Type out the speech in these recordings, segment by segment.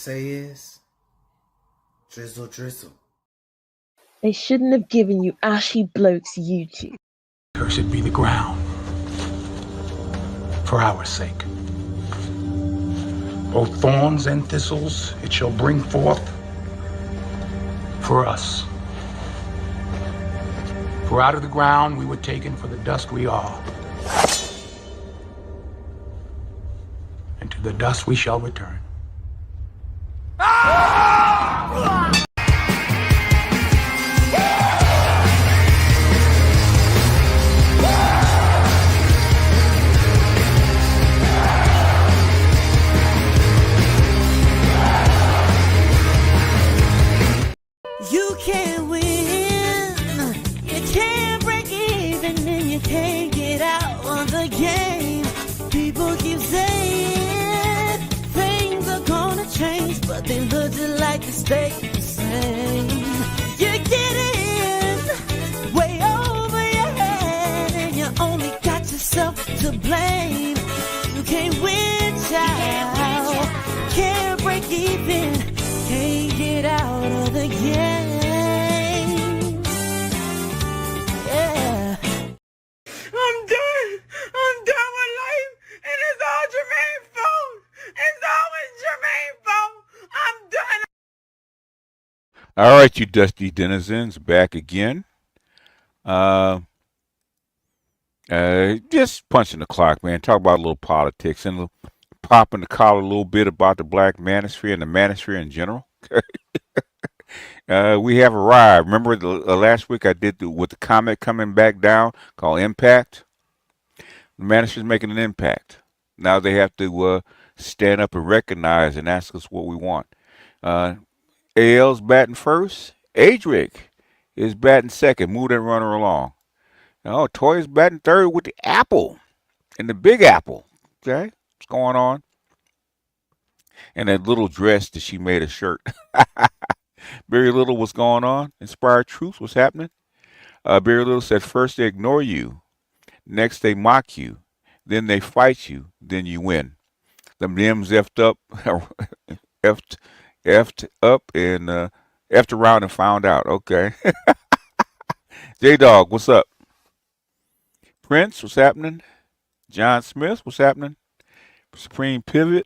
say is, drizzle, drizzle. They shouldn't have given you ashy blokes YouTube. Cursed be the ground, for our sake. Both thorns and thistles it shall bring forth for us. For out of the ground we were taken, for the dust we are. And to the dust we shall return. You can't win, you can't break even, and you can't get out of the game. People keep saying things are gonna change, but they look just like they stay the same. You're getting way over your head, and you only got yourself to blame. You can't win, child, can't break even, can't get out of the game. Yeah. I'm done with life, and it's all Jermaine's fault. It's always Jermaine's fault. I'm done. All right, you dusty denizens, back again. Just punching the clock, man. Talk about a little politics and popping the collar a little bit about the black manosphere and the manosphere in general. We have arrived. Remember last week I did with the comet coming back down called Impact? The manosphere is making an impact. Now they have to stand up and recognize and ask us what we want. AL's batting first. Adric is batting second. Move that runner along. Oh, Toya's batting third with the apple and the big apple. Okay, what's going on? And that little dress that she made a shirt. Barry Little, what's going on? Inspired Truth, what's happening? Barry Little said, first they ignore you, next they mock you, then they fight you, then you win. Them Dems effed up, effed up, and effed around and found out. Okay. J-Dog, what's up? Prince, what's happening? John Smith, what's happening? Supreme Pivot,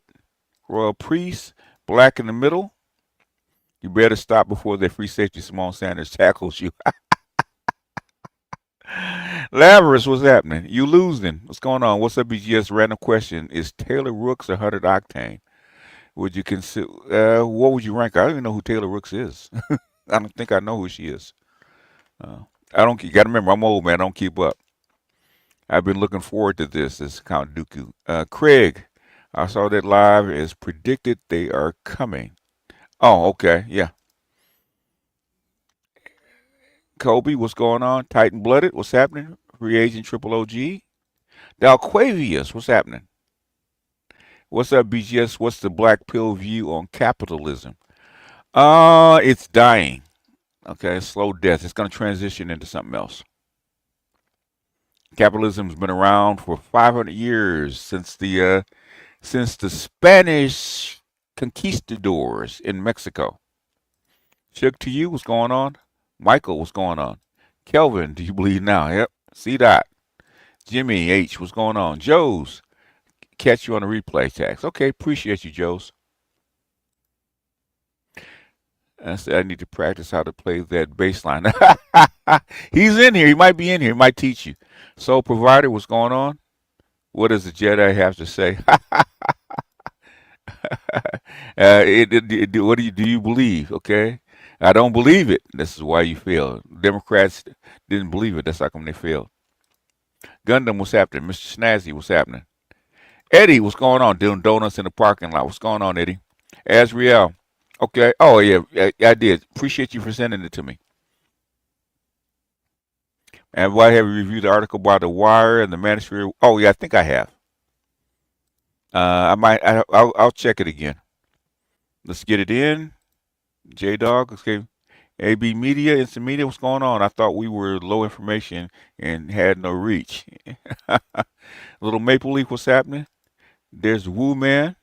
Royal Priest, Black in the Middle. You better stop before the free safety Simone Sanders tackles you. Laverus, what's happening? You losing. What's going on? What's up, BGS? Random question. Is Taylor Rooks 100 octane? Would you consider, what would you rank? I don't even know who Taylor Rooks is. I don't think I know who she is. You got to remember, I'm old, man. I don't keep up. I've been looking forward to this Count Dooku. Craig, I saw that live. As predicted, they are coming. Oh, okay. Yeah. Kobe, what's going on? Titan Blooded, what's happening? Free Agent Triple OG. Dalquavius, what's happening? What's up, BGS? What's the black pill view on capitalism? It's dying. Okay, slow death. It's going to transition into something else. Capitalism's been around for 500 years since the Spanish conquistadors in Mexico. Shook to you, what's going on? Michael, what's going on? Kelvin, do you believe now? Yep. C. Dot. Jimmy H, what's going on? Joe's, catch you on the replay tags. Okay, appreciate you, Joe's. I said I need to practice how to play that bass line. He's in here. He might be in here. He might teach you. Soul Provider, what's going on? What does the Jedi have to say? What do you believe? Okay, I don't believe it. This is why you failed. Democrats didn't believe it. That's how come they failed. Gundam, what's happening? Mr. Snazzy, what's happening? Eddie, what's going on? Doing donuts in the parking lot. What's going on, Eddie? Azriel. Okay. Oh, yeah, I did. Appreciate you for sending it to me. And why have you reviewed the article about the Wire and the Manosphere? Oh, yeah, I think I have. I'll check it again. Let's get it in. J-Dog, okay. AB Media, Instant Media, what's going on? I thought we were low information and had no reach. Little Maple Leaf, what's happening? There's Woo Man.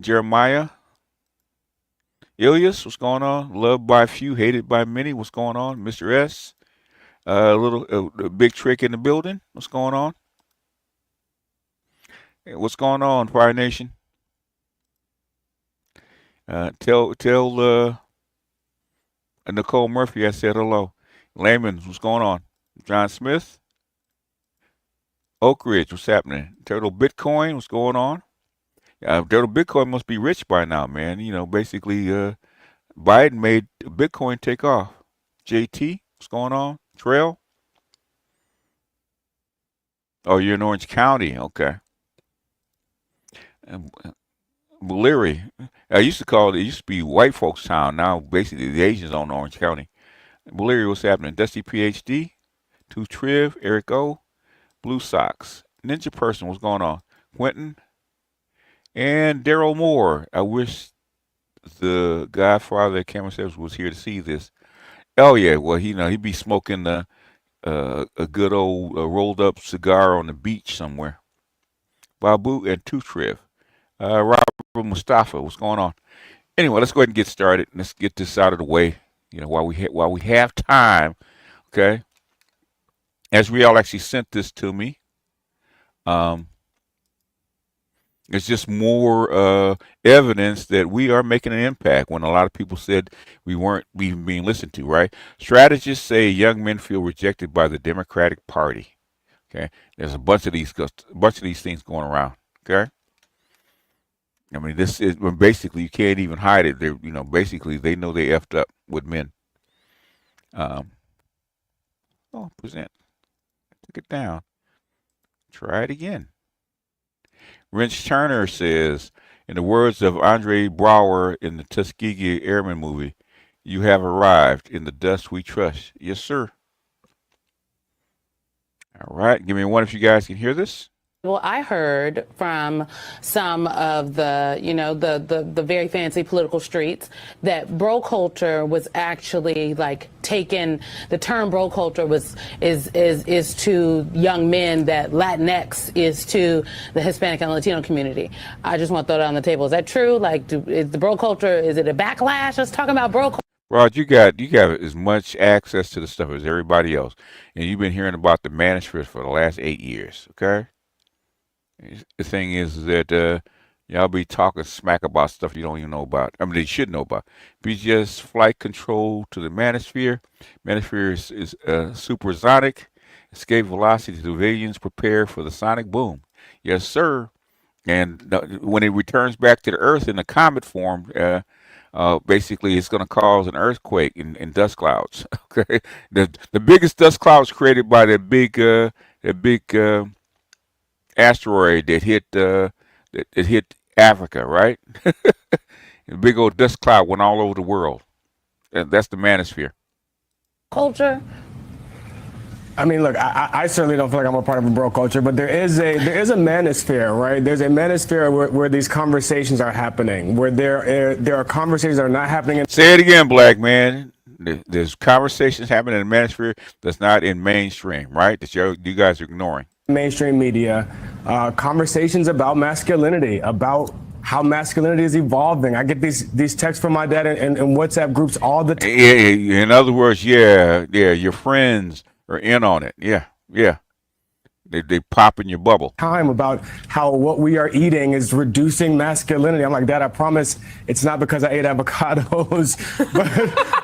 Jeremiah, Ilias, what's going on? Loved by few, hated by many, what's going on? Mr. S, a big trick in the building, what's going on? Hey, what's going on, Fire Nation? Tell Nicole Murphy I said hello. Layman, what's going on? John Smith, Oak Ridge, what's happening? Turtle Bitcoin, what's going on? Turtle Bitcoin must be rich by now, man. You know, basically, Biden made Bitcoin take off. JT, what's going on? Trail? Oh, you're in Orange County. Okay. Leary. I used to call it used to be white folks town. Now basically the Asians own Orange County. Leary, what's happening? Dusty PhD, Two Triv, Eric O, Blue Sox, Ninja Person, what's going on? Quentin and Daryl Moore. I wish the Godfather of Camera Service was here to see this. Oh yeah, well he'd be smoking a good old rolled up cigar on the beach somewhere. Babu and Two Triv. Robert Mustafa, what's going on? Anyway, let's go ahead and get started. Let's get this out of the way. You know, while we have time, okay? As Riel actually sent this to me, it's just more evidence that we are making an impact when a lot of people said we weren't even being listened to, right? Strategists say young men feel rejected by the Democratic Party. Okay, there's a bunch of these things going around. Okay. I mean, this is when basically you can't even hide it. They're, basically they know they effed up with men. Present. Took it down. Try it again. Wrench Turner says, in the words of Andre Brower in the Tuskegee Airmen movie, "You have arrived. In the dust we trust." Yes, sir. All right. Give me one if you guys can hear this. Well, I heard from some of the, the very fancy political streets that bro culture was actually like taken. The term bro culture is to young men that Latinx is to the Hispanic and Latino community. I just want to throw that on the table. Is that true? Like, is the bro culture? Is it a backlash? Let's talk about bro culture. Rod, you got as much access to the stuff as everybody else, and you've been hearing about the Manosphere for the last 8 years. Okay. The thing is that y'all be talking smack about stuff you don't even know about. I mean, they should know about. BGS flight control to the Manosphere. Manosphere is supersonic. Escape velocity to civilians. Prepare for the sonic boom. Yes, sir. And when it returns back to the Earth in the comet form, basically it's going to cause an earthquake in dust clouds. Okay, the biggest dust clouds created by the big asteroid that hit Africa, right? A big old dust cloud went all over the world. And that's the Manosphere. Culture. I mean, look, I certainly don't feel like I'm a part of a bro culture, but there is a manosphere, right? There's a manosphere where these conversations are happening, where there are conversations that are not happening. Say it again, black man. There's conversations happening in the Manosphere that's not in mainstream, right? That you guys are ignoring. Mainstream media, conversations about masculinity, about how masculinity is evolving. I get these texts from my dad in WhatsApp groups all the time. In other words, your friends are in on it. Yeah. They pop in your bubble. Time about how what we are eating is reducing masculinity. I'm like, Dad, I promise it's not because I ate avocados,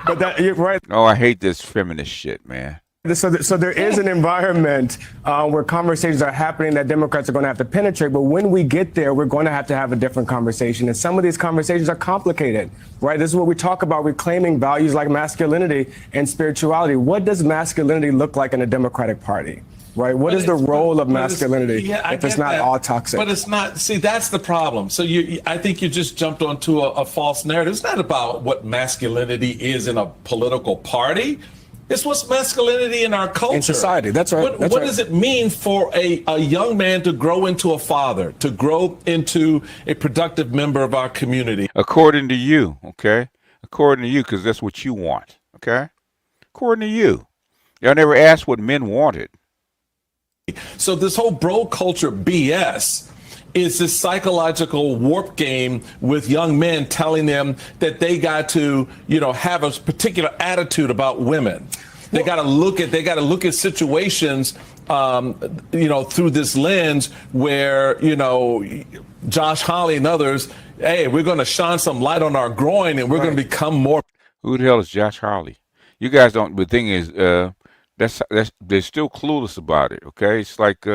but that you're right. Oh, I hate this feminist shit, man. So there is an environment where conversations are happening that Democrats are going to have to penetrate. But when we get there, we're going to have a different conversation. And some of these conversations are complicated, right? This is what we talk about, reclaiming values like masculinity and spirituality. What does masculinity look like in a Democratic Party? Right? What is the role of masculinity if it's not all toxic? But it's not. See, that's the problem. So I think you just jumped onto a false narrative. It's not about what masculinity is in a political party. It's what's masculinity in our culture. In society, that's right. What does it mean for a young man to grow into a father, to grow into a productive member of our community? According to you, okay? According to you, because that's what you want, okay? According to you. Y'all never asked what men wanted. So this whole bro culture BS is this psychological warp game with young men telling them that they got to, have a particular attitude about women. They got to look at situations, through this lens where, Josh Hawley and others, hey, we're going to shine some light on our groin and we're going to become more. Who the hell is Josh Hawley? You guys don't. The thing is, they're still clueless about it. Okay, it's like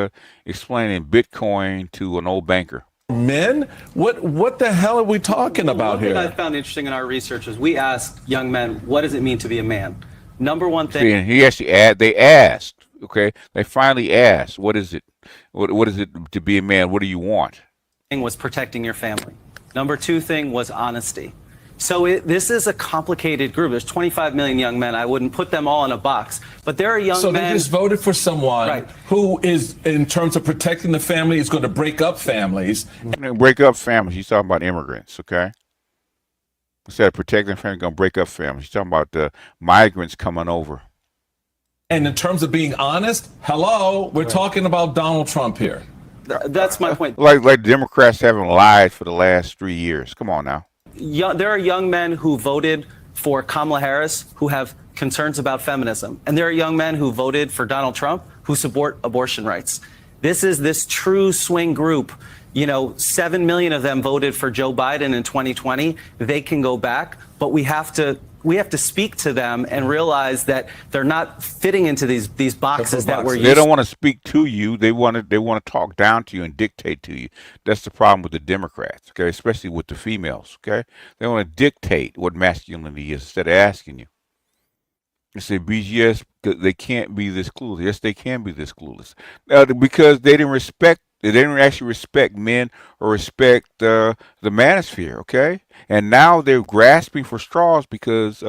explaining Bitcoin to an old banker. Men? What the hell are we talking about here? One thing I found interesting in our research is we asked young men, what does it mean to be a man? Number one thing. See, and he actually they asked. Okay, they finally asked, what is it? What is it to be a man? What do you want? Was protecting your family. Number two thing was honesty. So this is a complicated group. There's 25 million young men. I wouldn't put them all in a box, but there are young men. So they just voted for someone who is, in terms of protecting the family, is going to break up families. Break up families. He's talking about immigrants, okay? Instead of protecting families, going to break up families. He's talking about the migrants coming over. And in terms of being honest, hello, we're talking about Donald Trump here. That's my point. Like Democrats haven't lied for the last 3 years. Come on now. There are young men who voted for Kamala Harris who have concerns about feminism. And there are young men who voted for Donald Trump who support abortion rights. This is this true swing group. 7 million of them voted for Joe Biden in 2020. They can go back, but we have to speak to them and realize that they're not fitting into these boxes that we're used to. They don't want to speak to you. They want to talk down to you and dictate to you. That's the problem with the Democrats, okay? Especially with the females, okay? They want to dictate what masculinity is instead of asking you. They say, BGS, they can't be this clueless. Yes, they can be this clueless. Because they didn't actually respect men or respect the Manosphere, okay? And now they're grasping for straws because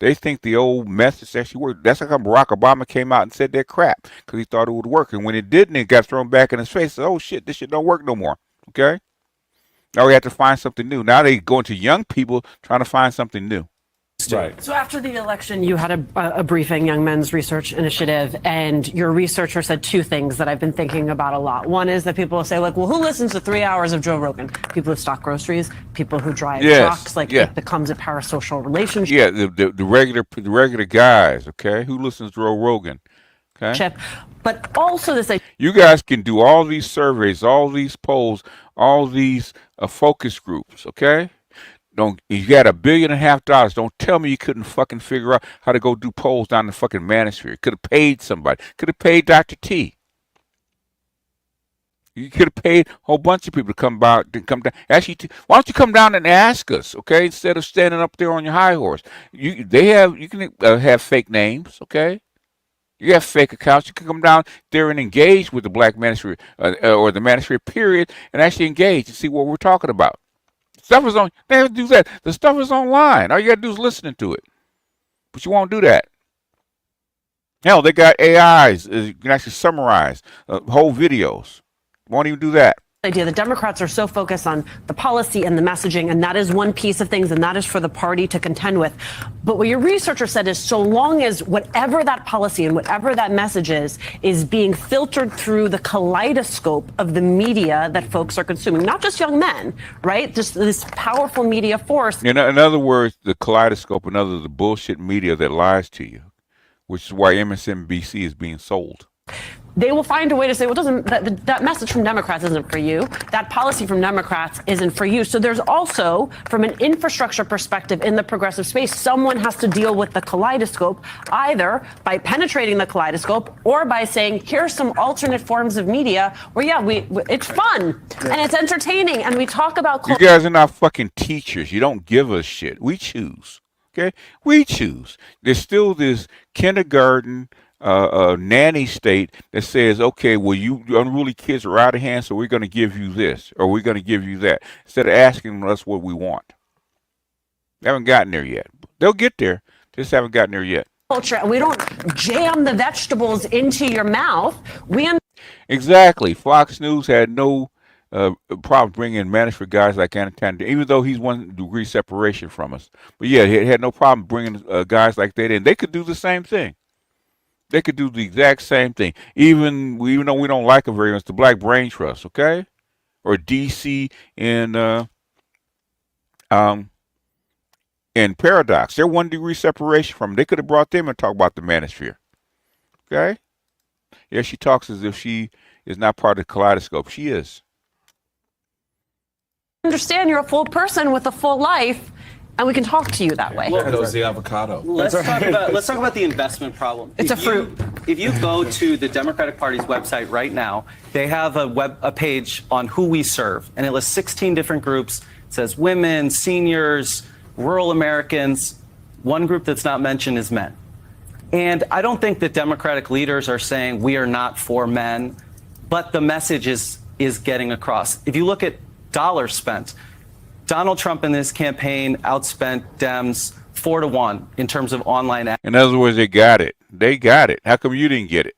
they think the old methods actually work. That's how Barack Obama came out and said that crap because he thought it would work. And when it didn't, it got thrown back in his face. Oh, shit, this shit don't work no more, okay? Now we have to find something new. Now they go into young people trying to find something new. Right. So after the election, you had a briefing, Young Men's Research Initiative, and your researcher said two things that I've been thinking about a lot. One is that people will say, like, well, who listens to 3 hours of Joe Rogan? People who stock groceries, people who drive trucks, it becomes a parasocial relationship. Yeah, the regular guys, okay? Who listens to Joe Rogan? Okay. But also this idea. You guys can do all these surveys, all these polls, all these focus groups, okay? You got $1.5 billion. Don't tell me you couldn't fucking figure out how to go do polls down the fucking Manosphere. Could have paid somebody. Could have paid Dr. T. You could have paid a whole bunch of people to come down. Actually, why don't you come down and ask us, okay? Instead of standing up there on your high horse. You can have fake names, okay? You have fake accounts. You can come down there and engage with the Black Manosphere or the Manosphere period and actually engage and see what we're talking about. Stuff is on. They have to do that. The stuff is online. All you got to do is listen to it. But you won't do that. Hell, they got AIs. You can actually summarize whole videos. Won't even do that. Idea the Democrats are so focused on the policy and the messaging, and that is one piece of things, and that is for the party to contend with. But what your researcher said is so long as whatever that policy and whatever that message is being filtered through the kaleidoscope of the media that folks are consuming, not just young men, right? Just this powerful media force. In other words, the kaleidoscope, in other words, the bullshit media that lies to you, which is why MSNBC is being sold. They will find a way to say, well, that message from Democrats isn't for you. That policy from Democrats isn't for you. So there's also, from an infrastructure perspective in the progressive space, someone has to deal with the kaleidoscope, either by penetrating the kaleidoscope or by saying, here's some alternate forms of media where, it's fun and it's entertaining and we talk about. You guys are not fucking teachers. You don't give a shit. We choose. Okay? We choose. There's still this kindergarten nanny state that says, okay, well, you unruly kids are out of hand, so we're going to give you this or we're going to give you that, instead of asking us what we want. They haven't gotten there yet. They'll get there. They just haven't gotten there yet. Culture, and we don't jam the vegetables into your mouth. Exactly. Fox News had no problem bringing in Manosphere guys like Anatanda, even though he's 1 degree separation from us. But yeah, he had no problem bringing guys like that in. They could do the same thing. They could do the exact same thing. Even though we don't like it very much, the Black Brain Trust, okay? or DC in Paradox. They're 1 degree separation from. They could have brought them and talked about the Manosphere. Okay? Yeah, she talks as if she is not part of the kaleidoscope. She is. Understand you're a full person with a full life, and we can talk to you that way. There goes the avocado. Let's talk about the investment problem. It's a fruit. If you go to the Democratic Party's website right now, they have a page on who we serve, and it lists 16 different groups. It says women, seniors, rural Americans. One group that's not mentioned is men. And I don't think that Democratic leaders are saying we are not for men, but the message is getting across. If you look at dollars spent, Donald Trump in this campaign outspent Dems 4-1 in terms of online ads. In other words, they got it. They got it. How come you didn't get it?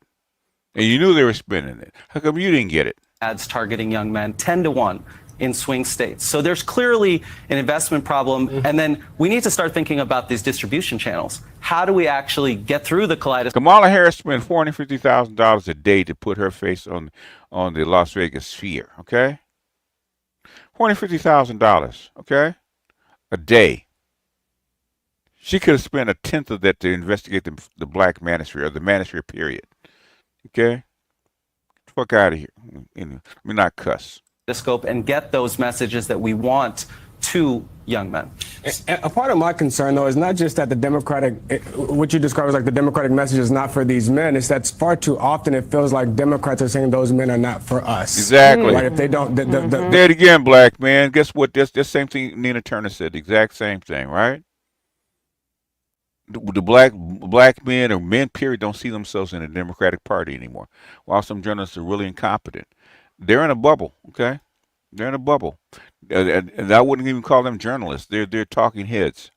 And you knew they were spending it. How come you didn't get it? Ads targeting young men 10-1 in swing states. So there's clearly an investment problem. And then we need to start thinking about these distribution channels. How do we actually get through the kaleidoscope? Kamala Harris spent $450,000 a day to put her face on the Las Vegas sphere, okay? $450,000, okay? A day. She could have spent a tenth of that to investigate the black manosphere, or the manosphere period, okay? Get the fuck out of here. Let me not cuss. And get those messages that we want to young men. A part of my concern, though, is not just that the Democratic, what you describe as like the Democratic message is not for these men. It's that far too often it feels like Democrats are saying those men are not for us. Exactly. Right? If they don't, Say it again, black man. Guess what? That's the same thing Nina Turner said. The exact same thing, right? The black men or men, period, don't see themselves in the Democratic Party anymore. While some journalists are really incompetent. They're in a bubble, okay? They're in a bubble. And I wouldn't even call them journalists. They're talking heads.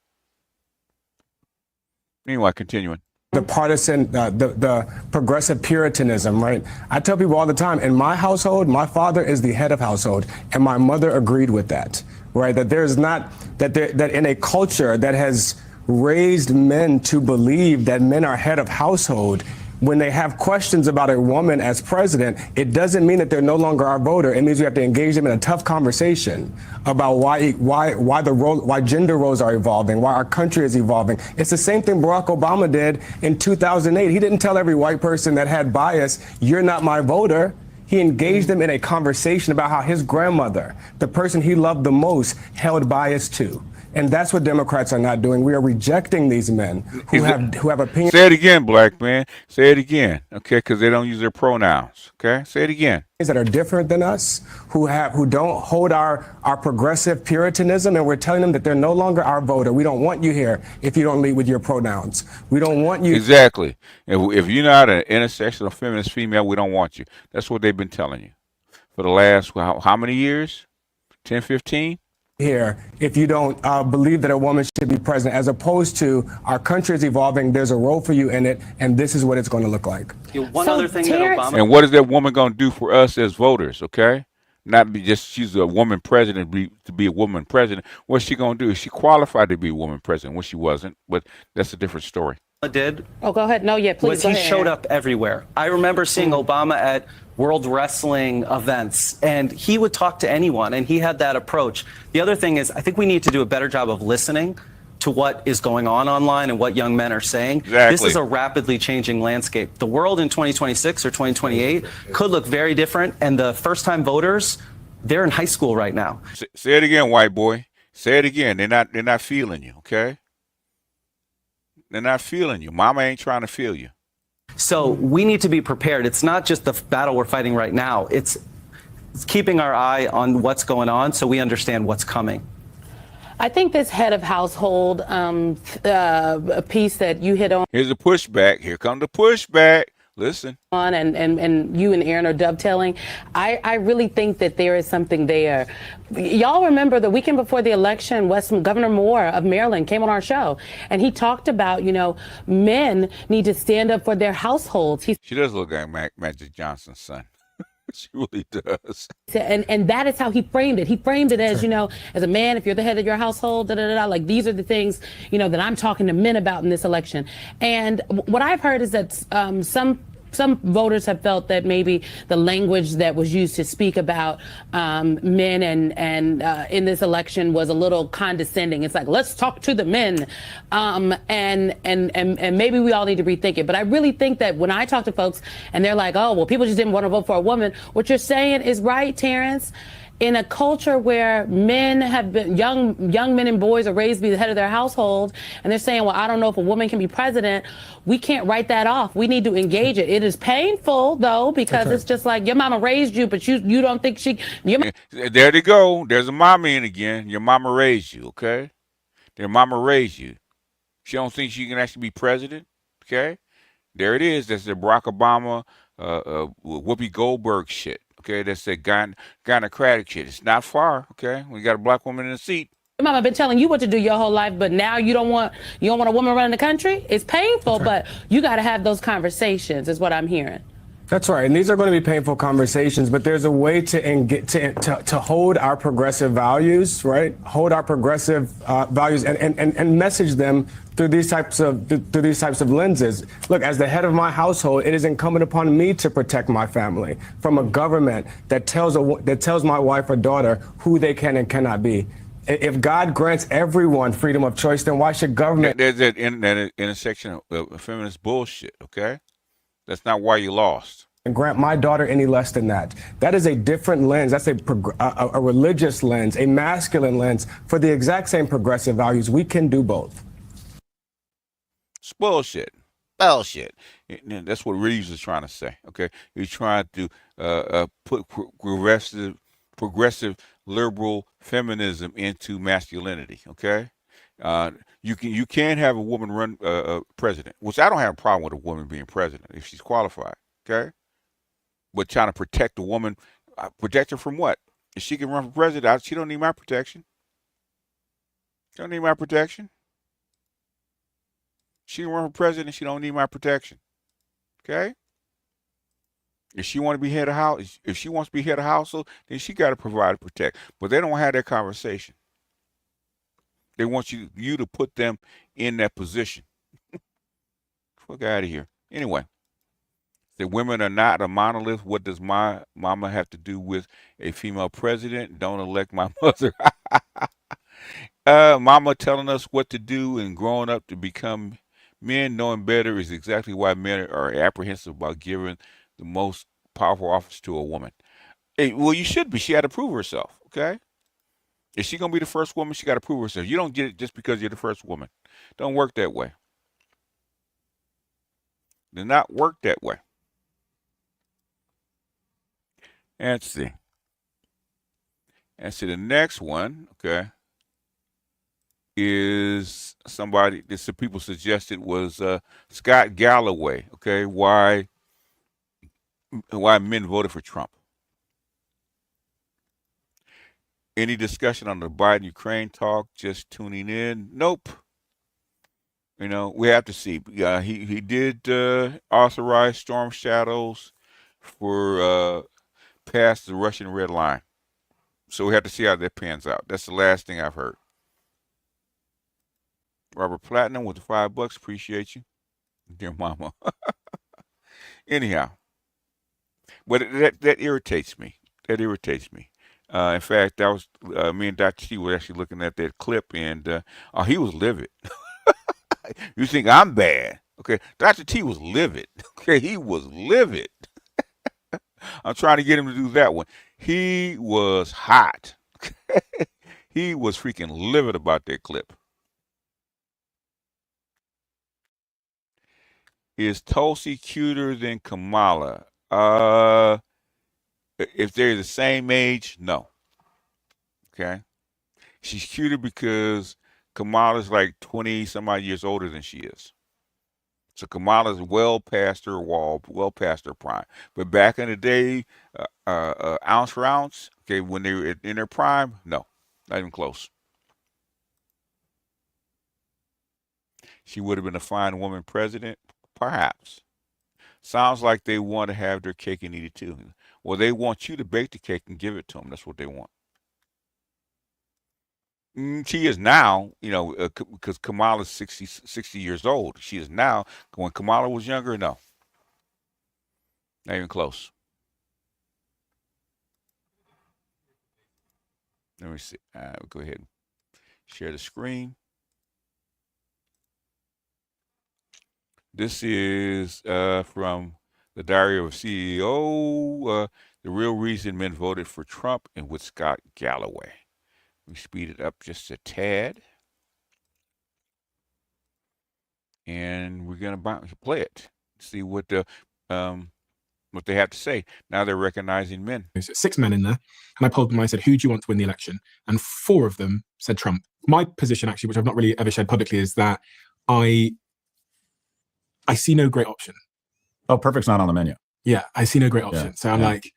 Anyway, continuing. The partisan, the progressive puritanism, right? I tell people all the time, in my household, my father is the head of household, and my mother agreed with that, right? That there's not, that in a culture that has raised men to believe that men are head of household, when they have questions about a woman as president, it doesn't mean that they're no longer our voter. It means we have to engage them in a tough conversation about why gender roles are evolving, why our country is evolving. It's the same thing Barack Obama did in 2008. He didn't tell every white person that had bias, you're not my voter. He engaged them in a conversation about how his grandmother, the person he loved the most, held bias too. And that's what Democrats are not doing. We are rejecting these men who have opinions. Say it again, black man. Say it again, okay? Because they don't use their pronouns, okay? Say it again. That are different than us, who don't hold our progressive puritanism, and we're telling them that they're no longer our voter. We don't want you here if you don't lead with your pronouns. We don't want you. Exactly. If you're not an intersectional feminist female, we don't want you. That's what they've been telling you for the last how many years? 10, 15? Here, if you don't believe that a woman should be president, as opposed to our country is evolving, there's a role for you in it, and this is what it's going to look like. One other thing that Obama... And what is that woman going to do for us as voters, okay? Not be just she's a woman president to be a woman president. What's she going to do? Is she qualified to be a woman president? Well, she wasn't, but that's a different story. Did go ahead. No, yeah, please. He showed up everywhere. I remember seeing Obama at World Wrestling events, and he would talk to anyone, and he had that approach. The other thing is, I think we need to do a better job of listening to what is going on online and what young men are saying. Exactly. This is a rapidly changing landscape. The world in 2026 or 2028 could look very different, and the first-time voters, they're in high school right now. Say it again, white boy. Say it again. They're not feeling you, okay? They're not feeling you. Mama ain't trying to feel you. So we need to be prepared. It's not just the battle we're fighting right now. It's keeping our eye on what's going on so we understand what's coming. I think this head of household a piece that you hit on. Here's a pushback. Here comes the pushback. Listen. And you and Aaron are dovetailing. I really think that there is something there. Y'all remember the weekend before the election, Governor Moore of Maryland came on our show, and he talked about, men need to stand up for their households. She does look like Magic Johnson's son. She really does. And that is how he framed it. He framed it as, as a man, if you're the head of your household, like these are the things, that I'm talking to men about in this election. And what I've heard is that some some voters have felt that maybe the language that was used to speak about men and in this election was a little condescending. It's like, let's talk to the men, and maybe we all need to rethink it. But I really think that when I talk to folks and they're like, oh, well, people just didn't want to vote for a woman, what you're saying is right, Terrence. In a culture where men have been young men and boys are raised to be the head of their household, and they're saying, well, I don't know if a woman can be president, we can't write that off. We need to engage it. It is painful though, because it's just like your mama raised you, but you don't think there they go. There's a mama in again. Your mama raised you, okay? Their mama raised you. She don't think she can actually be president, okay? There it is. That's the Barack Obama, Whoopi Goldberg shit. Okay, that's the gynocratic shit. It's not far. Okay, we got a black woman in the seat. Your mama been telling you what to do your whole life, but now you don't want a woman running the country. It's painful, but you got to have those conversations. Is what I'm hearing. That's right, and these are going to be painful conversations, but there's a way to hold our progressive values, right? Hold our progressive values and message them through these types of lenses. Look, as the head of my household, it is incumbent upon me to protect my family from a government that tells my wife or daughter who they can and cannot be. If God grants everyone freedom of choice, then why should government? There's that intersection of feminist bullshit. Okay. That's not why you lost. And grant my daughter any less than that. That is a different lens. That's a religious lens, a masculine lens for the exact same progressive values. We can do both. It's bullshit. Bullshit. That's what Reeves is trying to say. Okay, he's trying to put progressive liberal feminism into masculinity. Okay. You can have a woman run president, which I don't have a problem with a woman being president if she's qualified, okay? But trying to protect a woman, protect her from what? If she can run for president, she don't need my protection. She don't need my protection. She can run for president, she don't need my protection, okay? If she want to be head of house, if she wants to be head of household, then she got to provide and protect. But they don't have that conversation. They want you to put them in that position. Fuck out of here. Anyway, the women are not a monolith. What does my mama have to do with a female president? Don't elect my mother. Mama telling us what to do and growing up to become men, knowing better is exactly why men are apprehensive about giving the most powerful office to a woman. Hey, well, you should be. She had to prove herself, okay? If she's going to be the first woman, she got to prove herself. You don't get it just because you're the first woman. Don't work that way. Do not work that way. Let's see. And see, the next one, okay, is somebody, some people suggested was Scott Galloway, okay, why men voted for Trump. Any discussion on the Biden-Ukraine talk? Just tuning in? Nope. You know, we have to see. He did authorize storm shadows for past the Russian red line. So we have to see how that pans out. That's the last thing I've heard. Robert Platinum with the $5. Appreciate you, dear mama. Anyhow, but that irritates me. That irritates me. In fact, that was me and Dr. T were actually looking at that clip, and he was livid. You think I'm bad? Okay, Dr. T was livid. Okay, he was livid. I'm trying to get him to do that one. He was hot. He was freaking livid about that clip. Is Tulsi cuter than Kamala? If they're the same age, no. Okay. She's cuter because Kamala's like 20 some odd years older than she is. So Kamala's well past her wall, well past her prime. But back in the day, ounce for ounce, okay, when they were in their prime, no, not even close. She would have been a fine woman president, perhaps. Sounds like they want to have their cake and eat it too. Well, they want you to bake the cake and give it to them. That's what they want. She is now, you know, because Kamala's 60 years old. She is now. When Kamala was younger, no. Not even close. Let me see. We'll go ahead and share the screen. This is from the Diary of a CEO, the real reason men voted for Trump, and with Scott Galloway. We speed it up just a tad. And we're going to play it, see what they have to say. Now they're recognizing men. There's 6 men in there, and I polled them. I said, who do you want to win the election? And 4 of them said Trump. My position, actually, which I've not really ever shared publicly, is that I see no great option. Oh, perfect's not on the menu. Yeah, I see no great option. Yeah. So I'm like,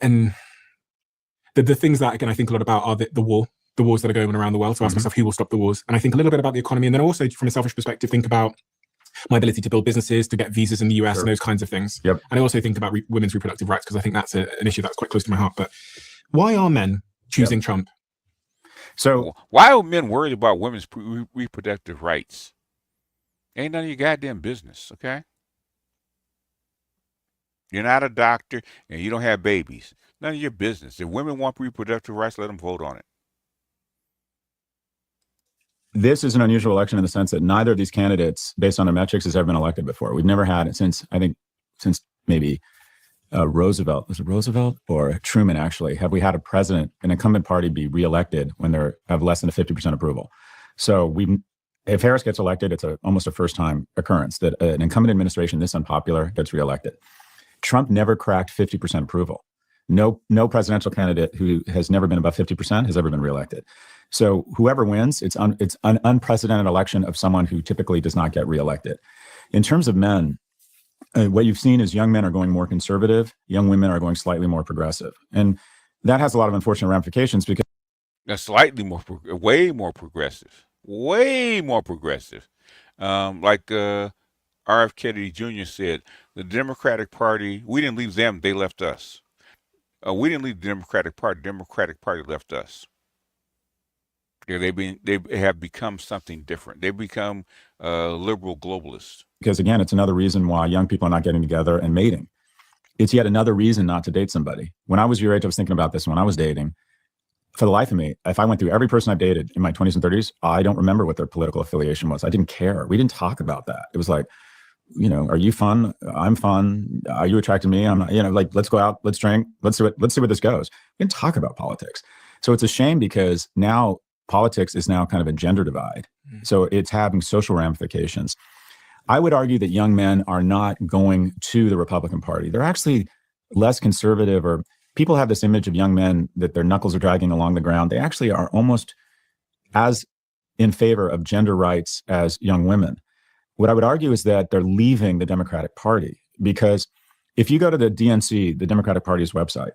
and the things that, again, I think a lot about are the wars that are going on around the world. So I ask myself, who will stop the wars? And I think a little bit about the economy. And then also, from a selfish perspective, think about my ability to build businesses, to get visas in the US, and those kinds of things. Yep. And I also think about women's reproductive rights, because I think that's an issue that's quite close to my heart. But why are men choosing Trump? So why are men worried about women's reproductive rights? Ain't none of your goddamn business, okay? You're not a doctor and you don't have babies. None of your business. If women want reproductive rights, let them vote on it. This is an unusual election in the sense that neither of these candidates, based on their metrics, has ever been elected before. We've never had it since maybe Roosevelt. Was it Roosevelt or Truman, actually? Have we had a president, an incumbent party, be reelected when they have less than a 50% approval? So if Harris gets elected, it's almost a first-time occurrence that an incumbent administration this unpopular gets reelected. Trump never cracked 50% approval. No presidential candidate who has never been above 50% has ever been reelected. So whoever wins, it's an unprecedented election of someone who typically does not get reelected. In terms of men, what you've seen is young men are going more conservative, young women are going slightly more progressive. And that has a lot of unfortunate ramifications because that's slightly more, way more progressive. Like R.F. Kennedy Jr. said, the Democratic Party, we didn't leave them, they left us. We didn't leave the Democratic Party left us. They have become something different. They've become liberal globalists. Because again, it's another reason why young people are not getting together and mating. It's yet another reason not to date somebody. When I was your age, I was thinking about this when I was dating. For the life of me, if I went through every person I've dated in my 20s and 30s, I don't remember what their political affiliation was. I didn't care. We didn't talk about that. It was like, are you fun? I'm fun. Are you attracted to me? I'm not, like, let's go out, let's drink, let's see where this goes. We didn't talk about politics. So it's a shame because now politics is now kind of a gender divide. So it's having social ramifications. I would argue that young men are not going to the Republican Party. They're actually less conservative, or people have this image of young men that their knuckles are dragging along the ground. They actually are almost as in favor of gender rights as young women. What I would argue is that they're leaving the Democratic Party, because if you go to the DNC, the Democratic Party's website,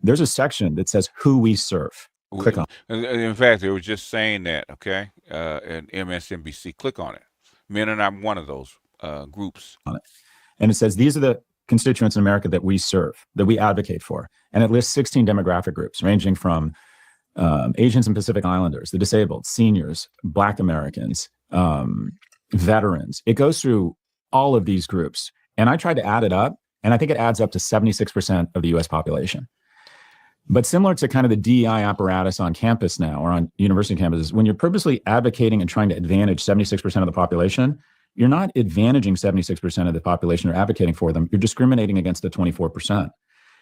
there's a section that says who we serve. Click on it. In fact, they were just saying that, okay, in MSNBC. Click on it. Men are not one of those groups. On it. And it says, these are the constituents in America that we serve, that we advocate for. And it lists 16 demographic groups, ranging from Asians and Pacific Islanders, the disabled, seniors, Black Americans, veterans. It goes through all of these groups. And I tried to add it up, and I think it adds up to 76% of the US population. But similar to kind of the DEI apparatus on campus now, or on university campuses, when you're purposely advocating and trying to advantage 76% of the population, you're not advantaging 76% of the population or advocating for them. You're discriminating against the 24%.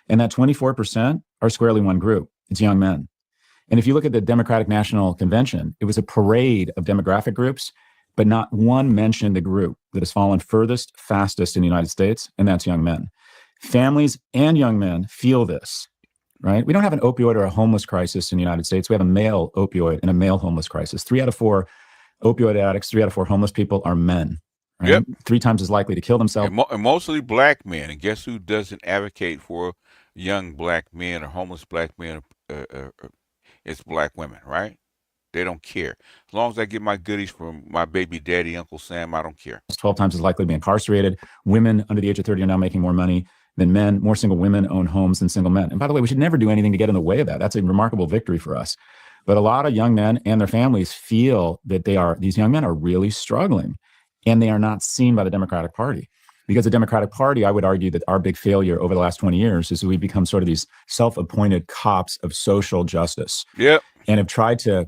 And that 24% are squarely one group. It's young men. And if you look at the Democratic National Convention, it was a parade of demographic groups, but not one mentioned the group that has fallen furthest, fastest in the United States, and that's young men. Families and young men feel this. Right? We don't have an opioid or a homeless crisis in the United States. We have a male opioid and a male homeless crisis. 3 out of 4 opioid addicts, 3 out of 4 homeless people are men. Right? Yep. 3 times as likely to kill themselves. And mostly Black men. And guess who doesn't advocate for young Black men or homeless Black men? It's Black women, right? They don't care. As long as I get my goodies from my baby daddy, Uncle Sam, I don't care. 12 times as likely to be incarcerated. Women under the age of 30 are now making more money than men. More single women own homes than single men. And by the way, we should never do anything to get in the way of that. That's a remarkable victory for us. But a lot of young men and their families feel that these young men are really struggling, and they are not seen by the Democratic Party. Because the Democratic Party, I would argue that our big failure over the last 20 years is that we've become sort of these self-appointed cops of social justice. Yep. And have tried to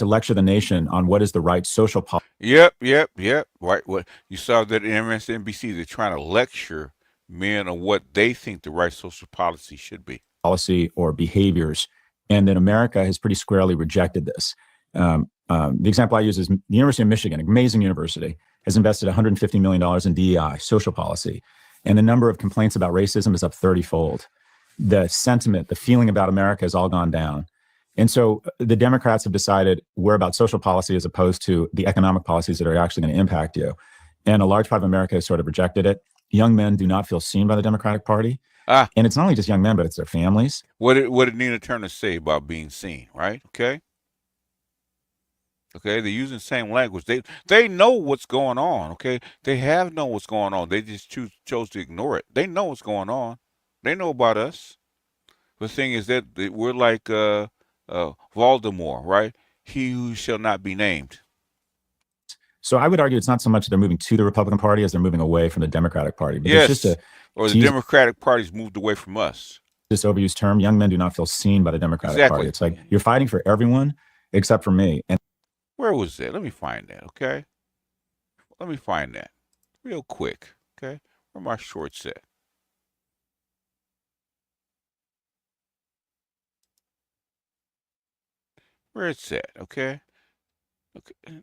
lecture the nation on what is the right social policy. Yep. Right. What you saw that in MSNBC, they're trying to lecture men on what they think the right social policy should be. Policy or behaviors. And then America has pretty squarely rejected this. The example I use is the University of Michigan, amazing university, has invested $150 million in DEI, social policy. And the number of complaints about racism is up 30-fold. The sentiment, the feeling about America has all gone down. And so the Democrats have decided we're about social policy as opposed to the economic policies that are actually going to impact you. And a large part of America has sort of rejected it. Young men do not feel seen by the Democratic Party. And it's not only just young men, but it's their families. What did Nina Turner say about being seen, right? Okay, they're using the same language. They know what's going on, okay? They have known what's going on. They just chose to ignore it. They know what's going on. They know about us. The thing is that we're like Voldemort, right? He who shall not be named. So I would argue it's not so much they're moving to the Republican Party as they're moving away from the Democratic Party. But Yes, it's just or the Democratic Party's moved away from us. this overused term, young men do not feel seen by the Democratic Exactly. Party. It's like you're fighting for everyone except for me. And Where was that? Let me find that, okay? Let me find that real quick, okay? Where my shorts at? Where it's at, okay? Okay.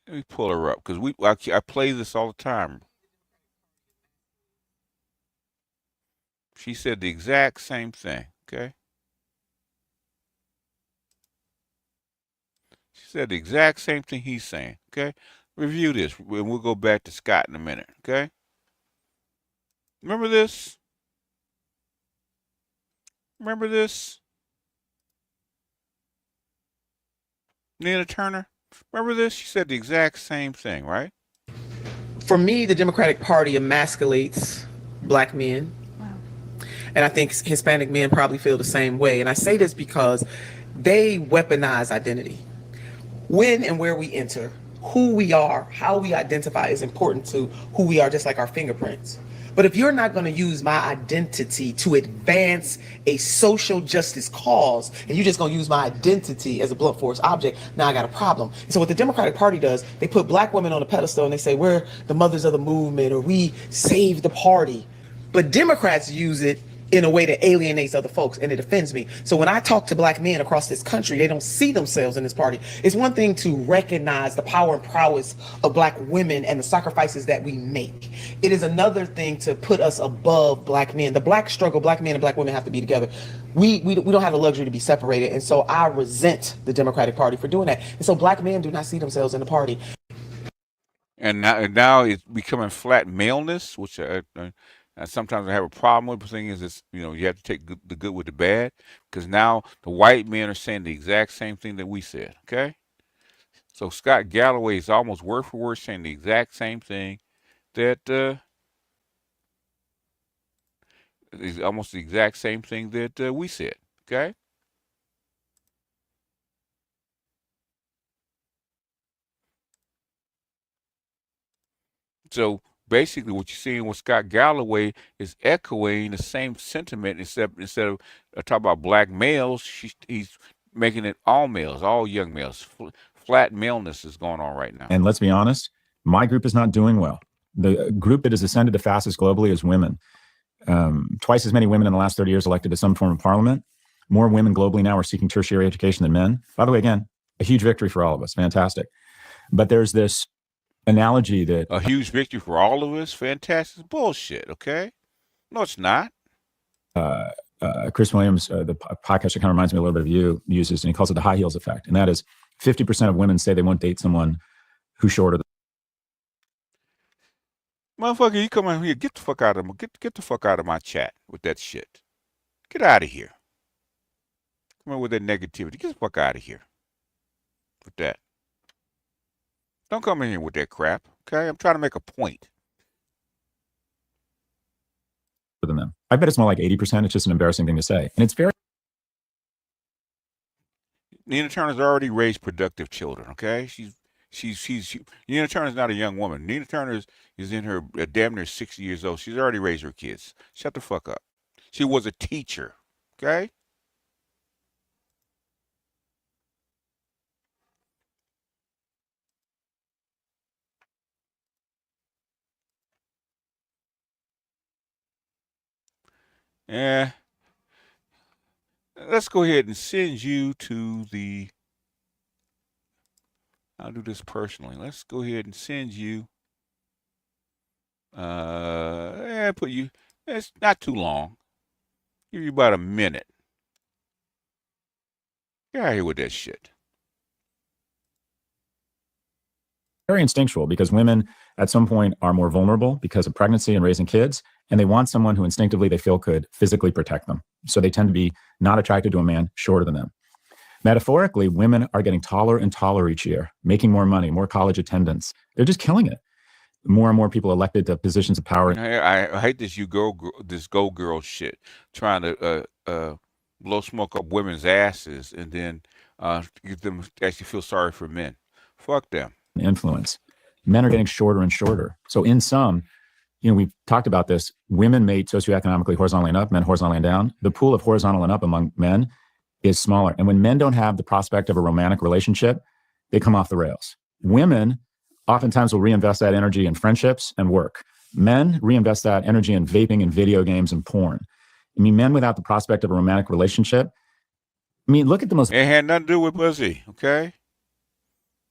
Let me pull her up because I play this all the time. She said the exact same thing, okay? She said the exact same thing he's saying, okay? Review this, and we'll go back to Scott in a minute, okay? Remember this? Remember this? Nina Turner? Remember this? She said the exact same thing, right? For me, the Democratic Party emasculates black men. And I think Hispanic men probably feel the same way. And I say this because they weaponize identity. When and where we enter, who we are, how we identify is important to who we are, just like our fingerprints. But if you're not going to use my identity to advance a social justice cause, and you're just going to use my identity as a blunt force object, now I got a problem. And so what the Democratic Party does, they put black women on a pedestal and they say, we're the mothers of the movement, or we save the party. But Democrats use it in a way that alienates other folks, and it offends me. So when I talk to black men across this country, they don't see themselves in this party. It's one thing to recognize the power and prowess of black women and the sacrifices that we make. It is another thing to put us above black men. The black struggle, black men and black women have to be together. We don't have the luxury to be separated, and so I resent the Democratic Party for doing that. And so black men do not see themselves in the party. And now it's becoming flat maleness, which sometimes I have a problem with. The thing is, it's, you have to take the good with the bad, because now the white men are saying the exact same thing that we said, okay? So Scott Galloway is almost word for word saying the exact same thing that is almost the exact same thing that we said, okay? So basically, what you're seeing with Scott Galloway is echoing the same sentiment. Instead of talking about black males, he's making it all males, all young males. Flat maleness is going on right now. And let's be honest, my group is not doing well. The group that has ascended the fastest globally is women. Twice as many women in the last 30 years elected to some form of parliament. More women globally now are seeking tertiary education than men. By the way, again, a huge victory for all of us. Fantastic. But there's this analogy that a huge victory for all of us. Fantastic bullshit. Okay, no, it's not. Chris Williams, the podcast that kind of reminds me a little bit of you, uses, and he calls it the high heels effect, and that is 50% of women say they won't date someone who's shorter. Motherfucker, you come in here, get the fuck out of get the fuck out of my chat with that shit. Get out of here. Come in with that negativity. Get the fuck out of here with that. Don't come in here with that crap, okay? I'm trying to make a point. Than them. I bet it's more like 80%. It's just an embarrassing thing to say. And it's very... Nina Turner's already raised productive children, okay? Nina Turner's not a young woman. Nina Turner is in her damn near 60 years old. She's already raised her kids. Shut the fuck up. She was a teacher. Okay. Yeah. Let's go ahead and send you to the. I'll do this personally. Let's go ahead and send you. Put you. It's not too long. Give you about a minute. Get out of here with that shit. Very instinctual because women at some point are more vulnerable because of pregnancy and raising kids, and they want someone who instinctively they feel could physically protect them. So they tend to be not attracted to a man shorter than them. Metaphorically, women are getting taller and taller each year, making more money, more college attendance. They're just killing it. More and more people elected to positions of power. I hate this this go girl shit, trying to blow smoke up women's asses and then get them to actually feel sorry for men. Fuck them. Influence. Men are getting shorter and shorter. So in sum, we've talked about this. Women mate socioeconomically horizontally and up, men horizontally and down. The pool of horizontal and up among men is smaller. And when men don't have the prospect of a romantic relationship, they come off the rails. Women oftentimes will reinvest that energy in friendships and work. Men reinvest that energy in vaping and video games and porn. I mean, men without the prospect of a romantic relationship, look at the most. It had nothing to do with pussy, okay?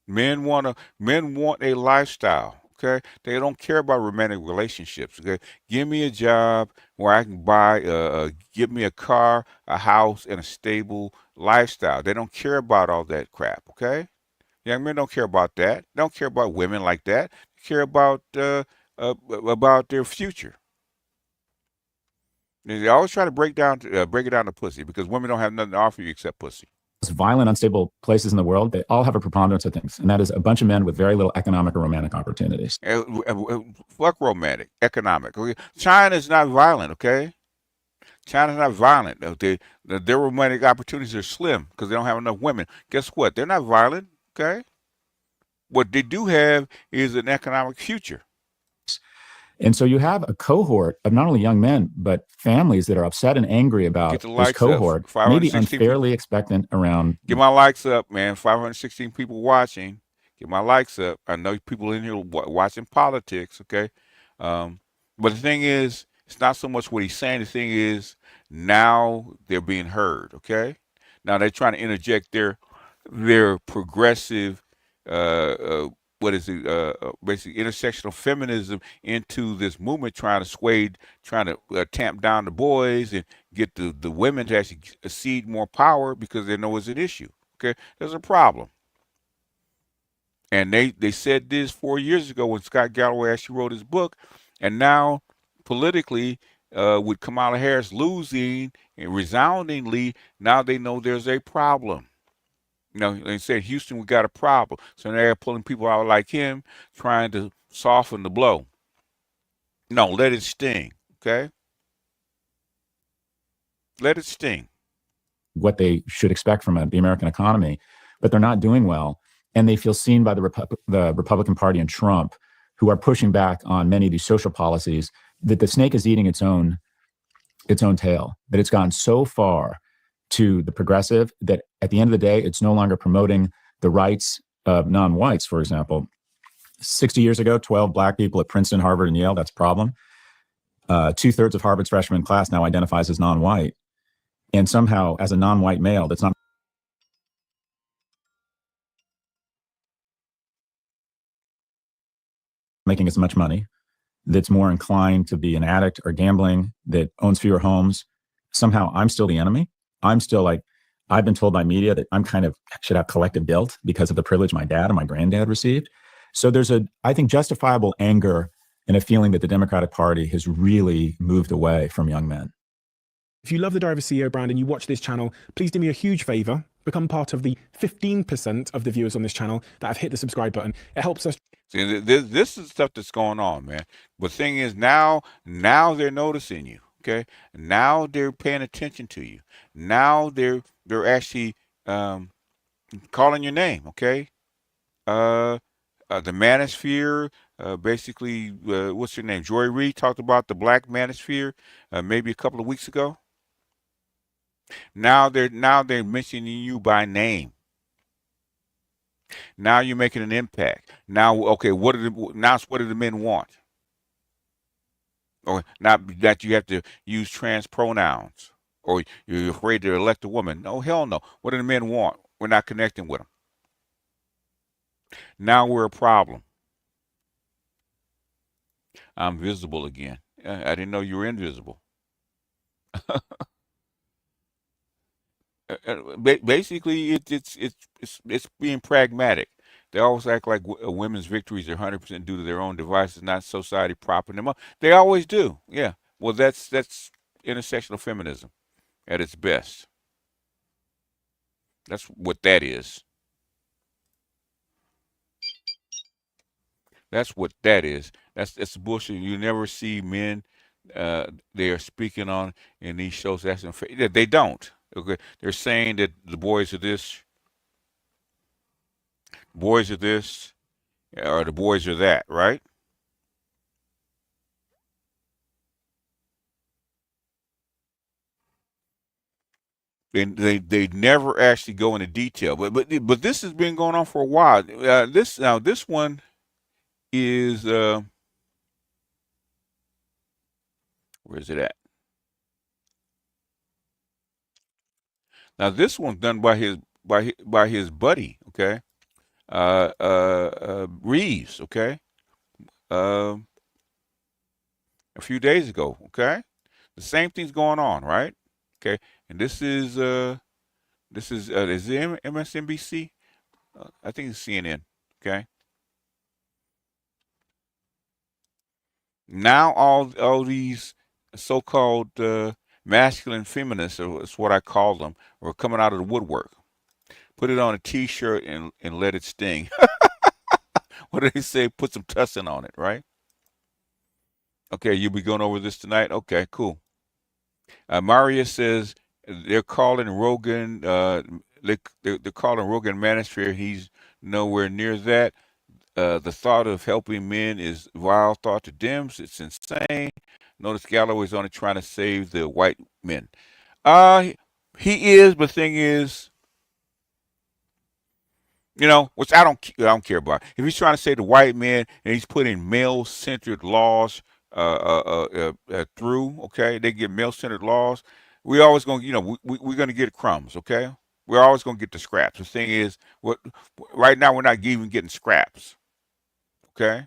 Men want a lifestyle, okay? They don't care about romantic relationships, okay? Give me a job where I can give me a car, a house, and a stable lifestyle. They don't care about all that crap, okay? Young men don't care about that. They don't care about women like that. They care about their future. They always try to break it down to pussy because women don't have nothing to offer you except pussy. Violent, unstable places in the world, they all have a preponderance of things, and that is a bunch of men with very little economic or romantic opportunities. Fuck romantic, economic. Okay? China's not violent, okay? China's not violent. Their romantic opportunities are slim because they don't have enough women. Guess what? They're not violent, okay? What they do have is an economic future. And so you have a cohort of not only young men, but families that are upset and angry about this cohort, maybe unfairly expectant around. Get my likes up, man. 516 people watching. Get my likes up. I know people in here watching politics, okay? But the thing is, it's not so much what he's saying. The thing is, now they're being heard, okay? Now they're trying to interject their progressive basically intersectional feminism into this movement, trying to tamp down the boys and get the women to actually cede more power because they know it's an issue. Okay, there's a problem, and they said this 4 years ago when Scott Galloway actually wrote his book, and now politically with Kamala Harris losing and resoundingly, now they know there's a problem. They said, Houston, we got a problem. So they're pulling people out like him, trying to soften the blow. No, let it sting, okay? Let it sting. What they should expect from the American economy, but they're not doing well. And they feel seen by the Republican Party and Trump, who are pushing back on many of these social policies, that the snake is eating its own tail, that it's gone so far to the progressive that at the end of the day, it's no longer promoting the rights of non-whites, for example. 60 years ago, 12 black people at Princeton, Harvard, and Yale, that's a problem. 2/3 of Harvard's freshman class now identifies as non-white. And somehow, as a non-white male, that's not making as much money, that's more inclined to be an addict or gambling, that owns fewer homes. Somehow, I'm still the enemy. I'm still I've been told by media that I'm should have collective guilt because of the privilege my dad and my granddad received. So there's I think, justifiable anger and a feeling that the Democratic Party has really moved away from young men. If you love the Driver CEO brand and you watch this channel, please do me a huge favor. Become part of the 15% of the viewers on this channel that have hit the subscribe button. It helps us. See, this is stuff that's going on, man. But the thing is, now they're noticing you. Okay, now they're paying attention to you. Now they're actually calling your name. Okay, the Manosphere, basically, what's your name? Joy Reid talked about the Black Manosphere maybe a couple of weeks ago. Now they're mentioning you by name. Now you're making an impact. Now, okay, what do the men want? Or not that you have to use trans pronouns, or you're afraid to elect a woman. No, hell no. What do the men want? We're not connecting with them. Now we're a problem. I'm visible again. I didn't know you were invisible. Basically, it's being pragmatic. They always act like women's victories are 100% due to their own devices, not society propping them up. They always do. Yeah. Well, that's intersectional feminism at its best. That's what that is. That's what that is. That's bullshit. You never see men they are speaking on in these shows. They don't. Okay, they're saying that the boys are this, or the boys are that, right? And they never actually go into detail. But this has been going on for a while. This one is where is it at? Now this one's done by his buddy, okay, Reeves, okay, a few days ago, okay. The same thing's going on, right? Okay, and this is it MSNBC? I think it's CNN, okay. Now all these so-called masculine feminists, or it's what I call them, are coming out of the woodwork. Put it on a T-shirt and let it sting. What do they say? Put some tussin on it, right? Okay, you'll be going over this tonight? Okay, cool. Maria says they're calling Rogan, they're calling Rogan Manosphere. He's nowhere near that. The thought of helping men is vile thought to Dems. It's insane. Notice Galloway's only trying to save the white men. He is, but the thing is, which I don't care about. If he's trying to save the white man and he's putting male-centered laws through, okay, they get male-centered laws. We always gonna, we're gonna get crumbs, okay. We're always gonna get the scraps. The thing is, right now we're not even getting scraps, okay.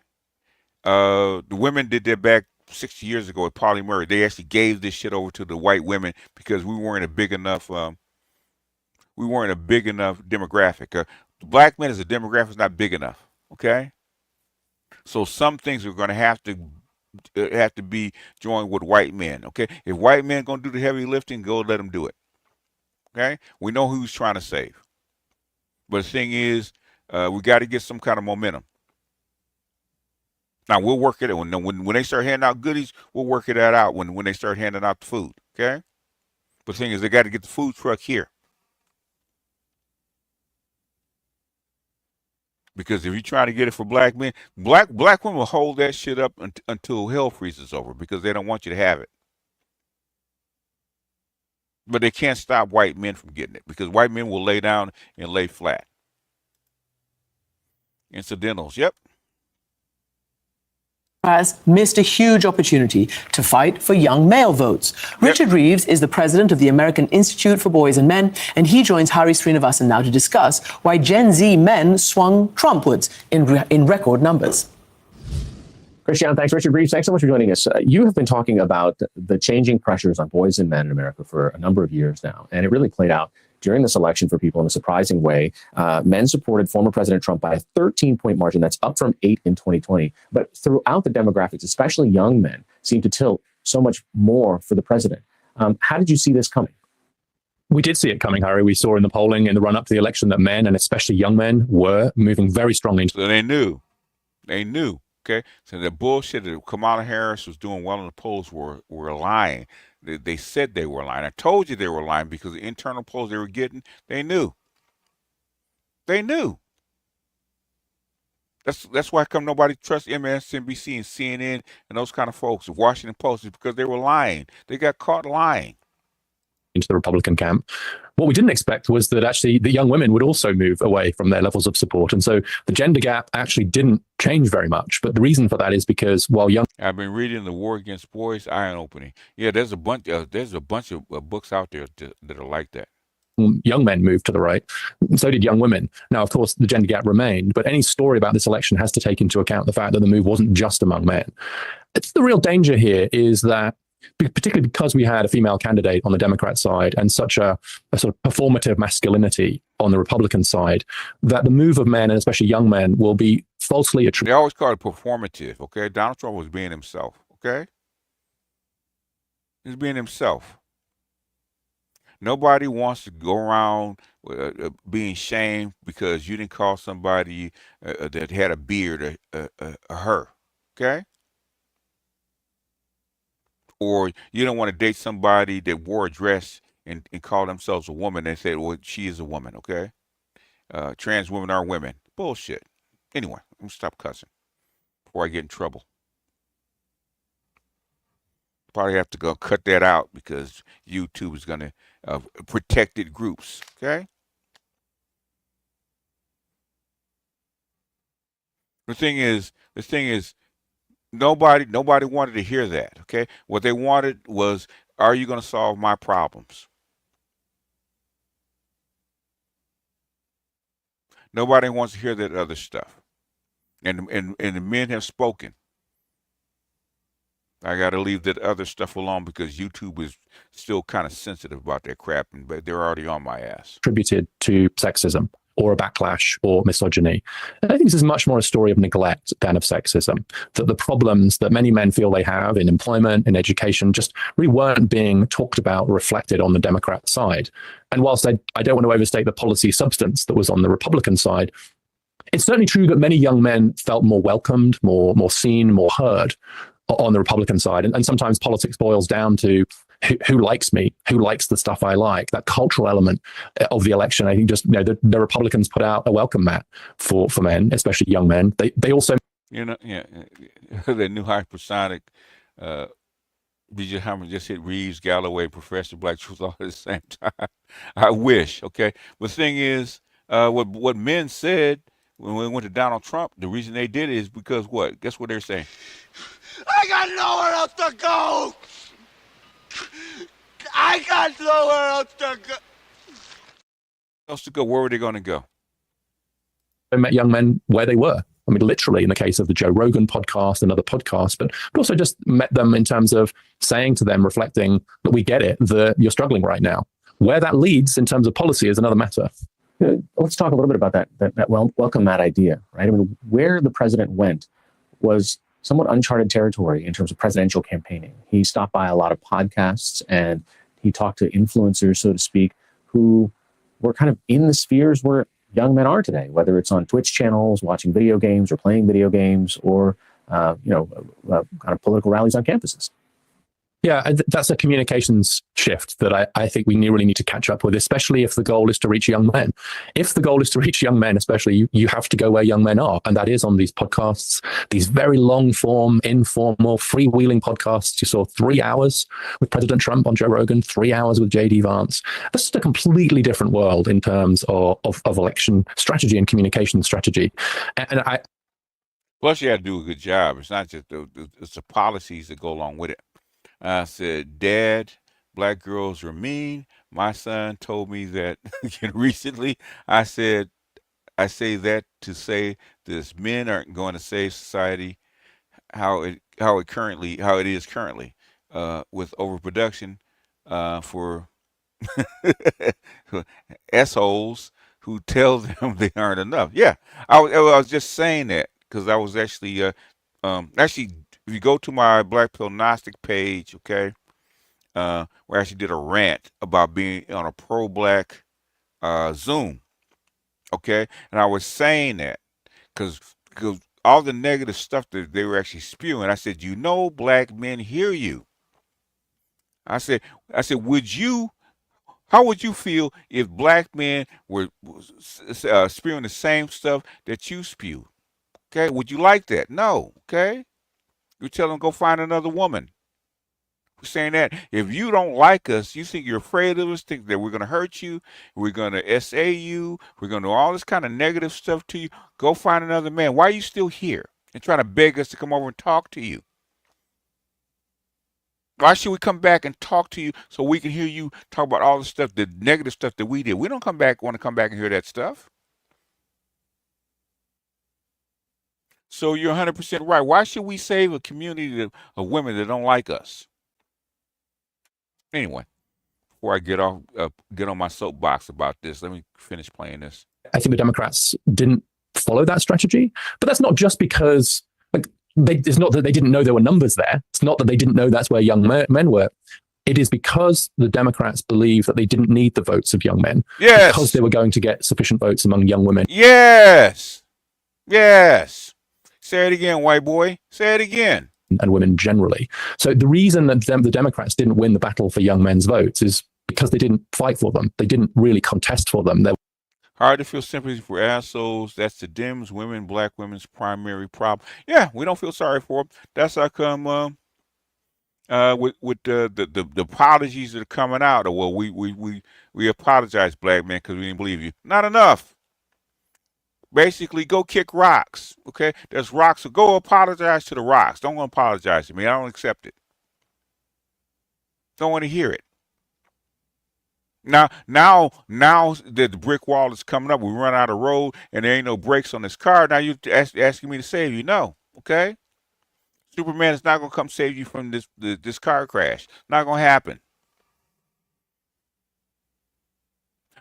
The women did that back 60 years ago with Polly Murray. They actually gave this shit over to the white women because we weren't a big enough demographic. The black men as a demographic is not big enough. Okay, so some things are going to have to be joined with white men. Okay, if white men going to do the heavy lifting, go let them do it. Okay, we know who's trying to save, but the thing is, we got to get some kind of momentum. Now we'll work it out when they start handing out goodies. We'll work it out when they start handing out the food. Okay, but the thing is, they got to get the food truck here. Because if you try to get it for black men, black women will hold that shit up until hell freezes over because they don't want you to have it. But they can't stop white men from getting it because white men will lay down and lay flat. Incidentals, yep. Has missed a huge opportunity to fight for young male votes. Richard Reeves is the president of the American Institute for Boys and Men, and he joins Hari Srinivasan now to discuss why Gen Z men swung Trumpwards in record numbers. Christian, thanks. Richard Reeves, thanks so much for joining us. You have been talking about the changing pressures on boys and men in America for a number of years now, and it really played out during this election for people in a surprising way. Men supported former President Trump by a 13-point margin. That's up from 8 in 2020. But throughout the demographics, especially young men, seem to tilt so much more for the president. How did you see this coming? We did see it coming, Harry. We saw in the polling in the run-up to the election that men, and especially young men, were moving very strongly. So they knew. Okay, so the bullshit that Kamala Harris was doing well in the polls were lying. They said they were lying. I told you they were lying because the internal polls they were getting, they knew. They knew. That's why come nobody trusts MSNBC and CNN and those kind of folks. The Washington Post is because they were lying. They got caught lying. Into the Republican camp. What we didn't expect was that actually the young women would also move away from their levels of support. And so the gender gap actually didn't change very much. But the reason for that is because while young... I've been reading The War Against Boys, eye-opening. Yeah, there's a bunch of books out there that are like that. Young men moved to the right, so did young women. Now, of course, the gender gap remained, but any story about this election has to take into account the fact that the move wasn't just among men. It's the real danger here is that, particularly because we had a female candidate on the Democrat side and such a sort of performative masculinity on the Republican side, that the move of men, and especially young men, will be falsely attributed. They always call it performative, okay? Donald Trump was being himself, okay? He's being himself. Nobody wants to go around being shamed because you didn't call somebody that had a beard a her, okay? Or you don't want to date somebody that wore a dress and call themselves a woman and say, well, she is a woman, okay? Trans women are women. Bullshit. Anyway, let me stop cussing before I get in trouble. Probably have to go cut that out because YouTube is going to protected groups, okay? The thing is, nobody wanted to hear that, okay? What they wanted was, are you going to solve my problems? Nobody wants to hear that other stuff. And the men have spoken. I got to leave that other stuff alone because YouTube is still kind of sensitive about that crap, but they're already on my ass. Attributed to sexism or a backlash or misogyny. And I think this is much more a story of neglect than of sexism, that the problems that many men feel they have in employment, in education, just really weren't being talked about or reflected on the Democrat side. And whilst I don't want to overstate the policy substance that was on the Republican side, it's certainly true that many young men felt more welcomed, more seen, more heard on the Republican side. And sometimes politics boils down to who likes me, who likes the stuff I like, that cultural element of the election. I think just, the Republicans put out a welcome mat for men, especially young men. They also... The new hypersonic, DJ Hammer just hit Reeves, Galloway, Professor Black Truth all at the same time. I wish, okay? But the thing is, what men said when we went to Donald Trump, the reason they did it is because what? Guess what they're saying? I got nowhere else to go. I got nowhere else to go. Where were they going to go? They met young men where they were. I mean, literally in the case of the Joe Rogan podcast and other podcasts, but also just met them in terms of saying to them, reflecting that we get it, that you're struggling right now. Where that leads in terms of policy is another matter. Let's talk a little bit about that welcome mat idea, right? I mean, where the president went was somewhat uncharted territory in terms of presidential campaigning. He stopped by a lot of podcasts and he talked to influencers, so to speak, who were kind of in the spheres where young men are today, whether it's on Twitch channels, watching video games or playing video games, or kind of political rallies on campuses. Yeah, that's a communications shift that I think we really need to catch up with, especially if the goal is to reach young men. If the goal is to reach young men, especially, you have to go where young men are. And that is on these podcasts, these very long form, informal, freewheeling podcasts. You saw 3 hours with President Trump on Joe Rogan, 3 hours with J.D. Vance. That's just a completely different world in terms of election strategy and communication strategy. And Plus, you got to do a good job. It's not just it's the policies that go along with it. I said, Dad, black girls are mean. My son told me that recently. I say that to say that men aren't going to save society how it is currently with overproduction for assholes who tell them they aren't enough. Yeah, I was just saying that because I was actually if you go to my Black Pill Gnostic page, okay, where I actually did a rant about being on a pro-black Zoom, okay, and I was saying that because all the negative stuff that they were actually spewing, I said, black men hear you. I said, how would you feel if black men were spewing the same stuff that you spew? Okay, would you like that? No. Okay, you tell them go find another woman. We're saying that if you don't like us, you think you're afraid of us, think that we're going to hurt you, we're going to SA you, we're going to do all this kind of negative stuff to you, go find another man. Why are you still here and trying to beg us to come over and talk to you? Why should we come back and talk to you so we can hear you talk about all the stuff, the negative stuff that we did? We don't want to come back and hear that stuff. So you're 100% right. Why should we save a community of women that don't like us? Anyway, before I get on my soapbox about this, let me finish playing this. I think the Democrats didn't follow that strategy, but that's not just because it's not that they didn't know there were numbers there. It's not that they didn't know that's where young men were. It is because the Democrats believe that they didn't need the votes of young men. Yes. Because they were going to get sufficient votes among young women. Yes. Yes. Say it again, white boy. Say it again. And women generally. So the reason that the Democrats didn't win the battle for young men's votes is because they didn't fight for them. They didn't really contest for them. Hard to feel sympathy for assholes. That's the Dems, women, black women's primary problem. Yeah, we don't feel sorry for them. That's how come with the apologies that are coming out. Or, well, we apologize, black men, because we didn't believe you. Not enough. Basically, go kick rocks. Okay, there's rocks. So go apologize to the rocks. Don't apologize to me. I don't accept it. Don't want to hear it. Now that the brick wall is coming up, we run out of road and there ain't no brakes on this car. Now you're asking me to save you. No, okay? Superman is not going to come save you from this car crash. Not going to happen.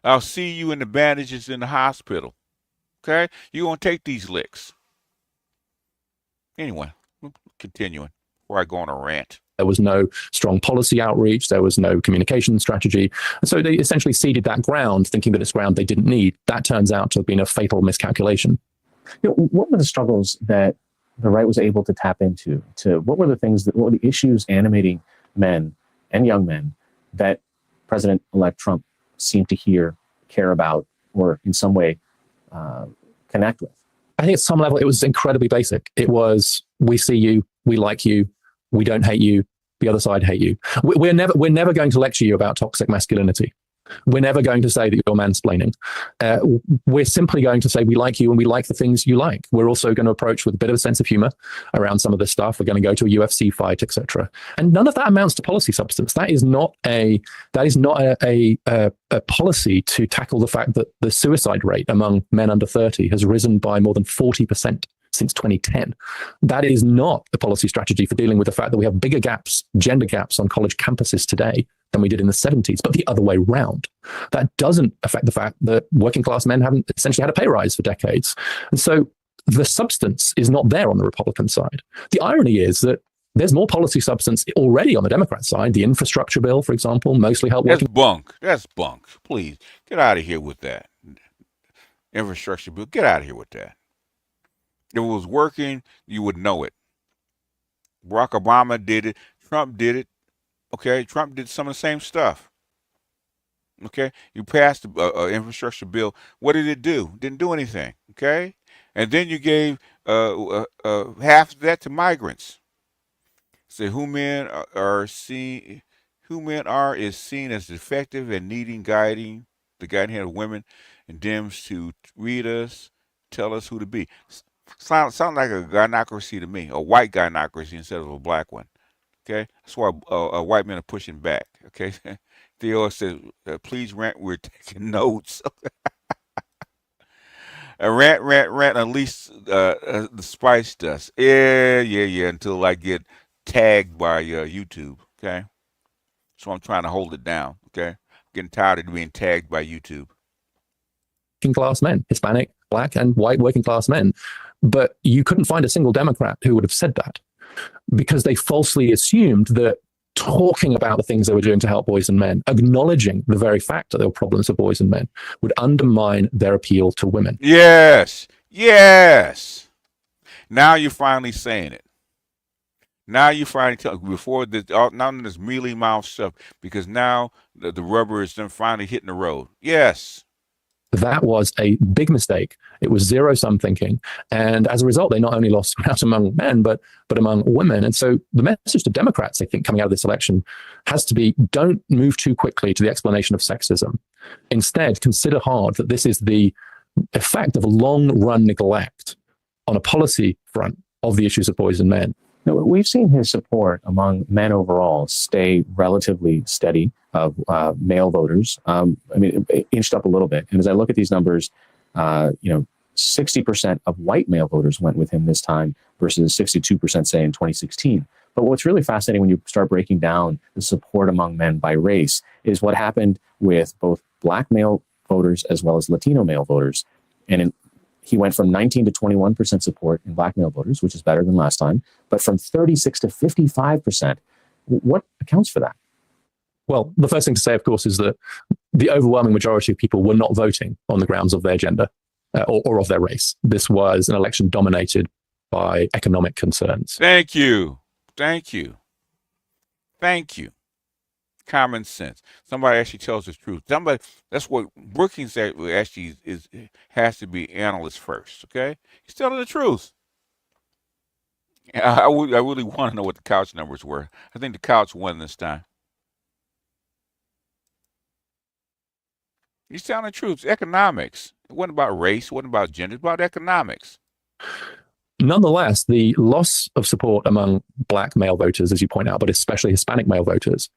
I'll see you in the bandages in the hospital. Okay? You're going to take these licks. Anyway, continuing before I go on a rant. There was no strong policy outreach. There was no communication strategy. And so they essentially ceded that ground, thinking that it's ground they didn't need. That turns out to have been a fatal miscalculation. What were the struggles that the right was able to tap into? What were the issues animating men and young men that President-elect Trump seemed to care about, or in some way connect with? I think at some level it was incredibly basic. It was, we see you, we like you, we don't hate you, the other side hate you. We're never going to lecture you about toxic masculinity. We're never going to say that you're mansplaining. We're simply going to say we like you and we like the things you like. We're also going to approach with a bit of a sense of humor around some of this stuff. We're going to go to a UFC fight, etc. And none of that amounts to policy substance. That is not a policy to tackle the fact that the suicide rate among men under 30 has risen by more than 40% since 2010. That is not a policy strategy for dealing with the fact that we have bigger gaps, gender gaps on college campuses today than we did in the 70s, but the other way round. That doesn't affect the fact that working class men haven't essentially had a pay rise for decades. And so the substance is not there on the Republican side. The irony is that there's more policy substance already on the Democrat side. The infrastructure bill, for example, mostly helped. That's bunk. That's bunk. Please, get out of here with that. Infrastructure bill, get out of here with that. If it was working, you would know it. Barack Obama did it. Trump did it. Okay, Trump did some of the same stuff. Okay, you passed the infrastructure bill. What did it do? Didn't do anything. Okay, and then you gave half of that to migrants. So who men are is seen as defective and needing guiding, the guiding hand of women and Dems to read us, tell us who to be. Sound like a gynocracy to me, a white gynocracy instead of a black one. Okay, that's why white men are pushing back. Okay, Theo says, "Please rant. We're taking notes." Rant. At least the spice does. Yeah. Until I get tagged by YouTube. Okay, so I'm trying to hold it down. Okay, getting tired of being tagged by YouTube. Working class men, Hispanic, black, and white working class men. But you couldn't find a single Democrat who would have said that, because they falsely assumed that talking about the things they were doing to help boys and men, acknowledging the very fact that there were problems for boys and men, would undermine their appeal to women. Yes. Now you're finally saying it. Now you finally before this, none of this mealy mouth stuff, because now the rubber is then finally hitting the road. Yes. That was a big mistake. It was zero-sum thinking. And as a result, they not only lost ground among men, but among women. And so the message to Democrats, I think, coming out of this election has to be, don't move too quickly to the explanation of sexism. Instead, consider hard that this is the effect of a long-run neglect on a policy front of the issues of boys and men. Now, we've seen his support among men overall stay relatively steady of male voters. I mean, it inched up a little bit. And as I look at these numbers, 60% of white male voters went with him this time versus 62%, say, in 2016. But what's really fascinating when you start breaking down the support among men by race is what happened with both black male voters as well as Latino male voters. And he went from 19 to 21% support in black male voters, which is better than last time, but from 36 to 55%. What accounts for that? Well, the first thing to say, of course, is that the overwhelming majority of people were not voting on the grounds of their gender or of their race. This was an election dominated by economic concerns. Thank you. Thank you. Thank you. Common sense. Somebody actually tells the truth. Somebody, that's what Brookings actually has to be analyst first, okay? He's telling the truth. I really want to know what the couch numbers were. I think the couch won this time. He's telling the truth. It's economics. It wasn't about race. It wasn't about gender. It's about economics. Nonetheless, the loss of support among black male voters, as you point out, but especially Hispanic male voters,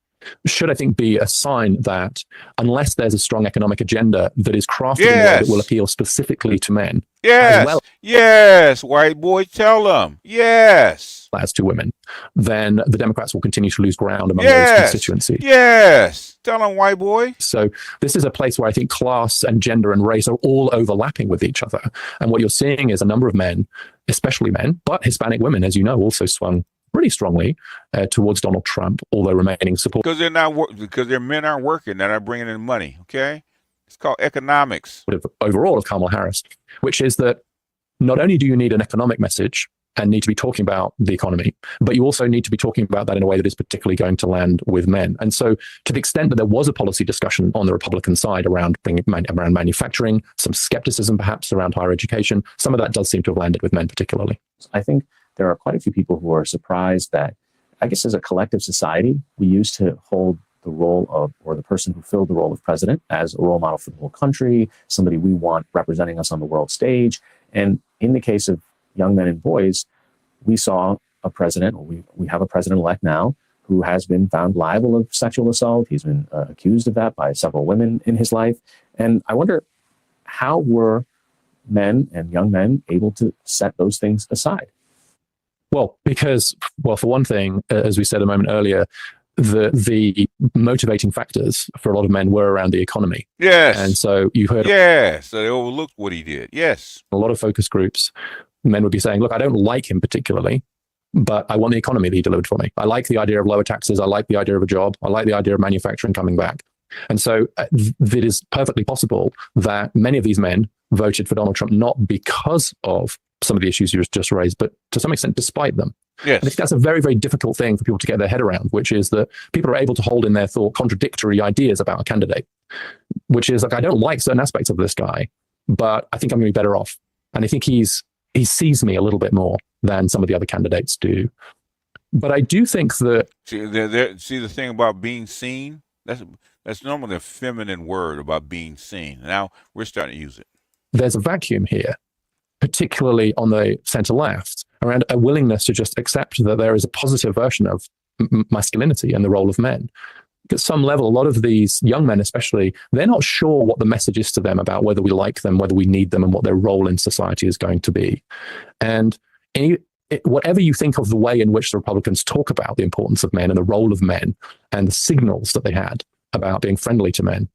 should, I think, be a sign that unless there's a strong economic agenda that is crafted in a way that will appeal specifically to men, yes, as well yes, white boy, tell them, yes, as to women, then the Democrats will continue to lose ground among those constituencies. Yes, tell them, white boy. So this is a place where I think class and gender and race are all overlapping with each other. And what you're seeing is a number of men, especially men, but Hispanic women, as you know, also swung pretty strongly towards Donald Trump, although remaining support. Because they're not because their men aren't working, they're not bringing in money. Okay, it's called economics. Overall of Kamala Harris, which is that not only do you need an economic message and need to be talking about the economy, but you also need to be talking about that in a way that is particularly going to land with men. And so to the extent that there was a policy discussion on the Republican side around manufacturing, some skepticism perhaps around higher education, some of that does seem to have landed with men particularly. I think there are quite a few people who are surprised that, I guess as a collective society, we used to hold the role of, or the person who filled the role of president as a role model for the whole country, somebody we want representing us on the world stage. And in the case of young men and boys, we saw a president, or we have a president-elect now, who has been found liable of sexual assault. He's been accused of that by several women in his life. And I wonder, how were men and young men able to set those things aside? Well, because, well, for one thing, as we said a moment earlier, the motivating factors for a lot of men were around the economy. Yes. And so you heard. Yes. So they overlooked what he did. Yes. A lot of focus groups, men would be saying, look, I don't like him particularly, but I want the economy that he delivered for me. I like the idea of lower taxes. I like the idea of a job. I like the idea of manufacturing coming back. And so it is perfectly possible that many of these men voted for Donald Trump not because of some of the issues you just raised, but to some extent despite them. Yes. I think that's a very, very difficult thing for people to get their head around, which is that people are able to hold in their thought contradictory ideas about a candidate, which is like, I don't like certain aspects of this guy, but I think I'm going to be better off. And I think he sees me a little bit more than some of the other candidates do. But I do think that... See the thing about being seen? That's normally a feminine word about being seen. Now we're starting to use it. There's a vacuum here, particularly on the center left, around a willingness to just accept that there is a positive version of masculinity and the role of men. At some level, a lot of these young men especially, they're not sure what the message is to them about whether we like them, whether we need them, and what their role in society is going to be. And whatever you think of the way in which the Republicans talk about the importance of men and the role of men and the signals that they had about being friendly to men,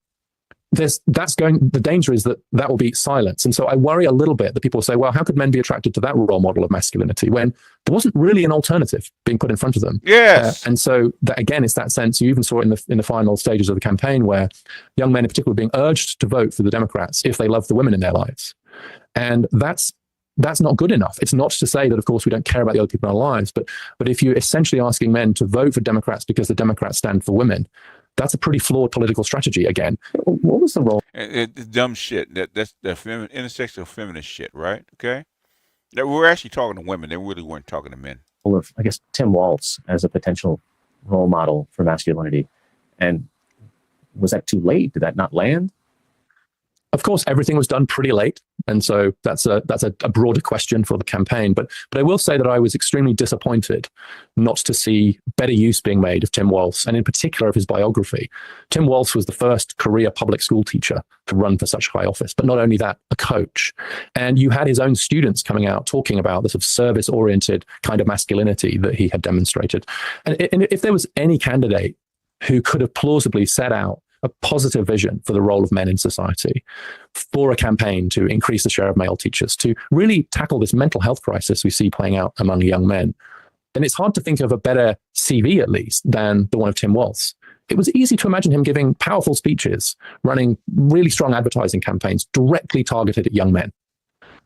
the danger is that will be silence. And so I worry a little bit that people say, well, how could men be attracted to that role model of masculinity when there wasn't really an alternative being put in front of them? Yes. And so that, again, it's that sense. You even saw it in the final stages of the campaign where young men in particular were being urged to vote for the Democrats if they love the women in their lives. And that's not good enough. It's not to say that, of course, we don't care about the other people in our lives, but if you're essentially asking men to vote for Democrats because the Democrats stand for women, That's a pretty flawed political strategy again. What was the role? It's dumb shit. That's the intersectional feminist shit, right? Okay. We're actually talking to women. They really weren't talking to men. Of, I guess, Tim Walz as a potential role model for masculinity. And was that too late? Did that not land? Of course, everything was done pretty late. And so that's a broader question for the campaign. But I will say that I was extremely disappointed not to see better use being made of Tim Walz, and in particular of his biography. Tim Walz was the first career public school teacher to run for such high office, but not only that, a coach. And you had his own students coming out talking about the sort of service-oriented kind of masculinity that he had demonstrated. And if there was any candidate who could have plausibly set out a positive vision for the role of men in society, for a campaign to increase the share of male teachers, to really tackle this mental health crisis we see playing out among young men, then it's hard to think of a better CV, at least, than the one of Tim Walz. It was easy to imagine him giving powerful speeches, running really strong advertising campaigns directly targeted at young men,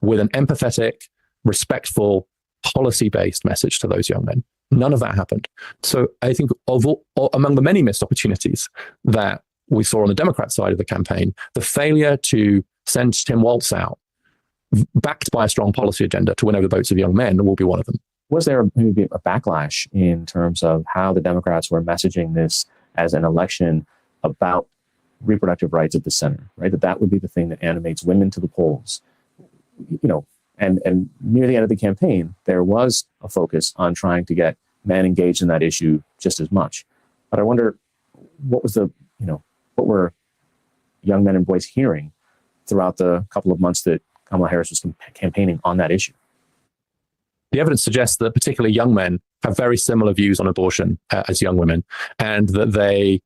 with an empathetic, respectful, policy-based message to those young men. None of that happened. So I think among the many missed opportunities that we saw on the Democrat side of the campaign, the failure to send Tim Walz out, backed by a strong policy agenda to win over the votes of young men, will be one of them. Was there maybe a backlash in terms of how the Democrats were messaging this as an election about reproductive rights at the center, right? That would be the thing that animates women to the polls. You know, and near the end of the campaign, there was a focus on trying to get men engaged in that issue just as much. But I wonder, what were young men and boys hearing throughout the couple of months that Kamala Harris was campaigning on that issue? The evidence suggests that particularly young men have very similar views on abortion as young women, and that they,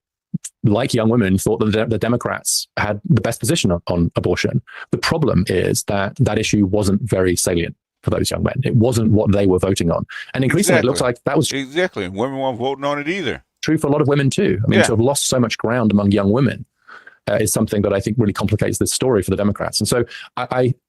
like young women, thought that the Democrats had the best position on abortion. The problem is that that issue wasn't very salient for those young men. It wasn't what they were voting on. And increasingly, It looks like that was... Exactly. Women weren't voting on it either. True for a lot of women too. I mean, to have lost so much ground among young women is something that I think really complicates this story for the Democrats. And so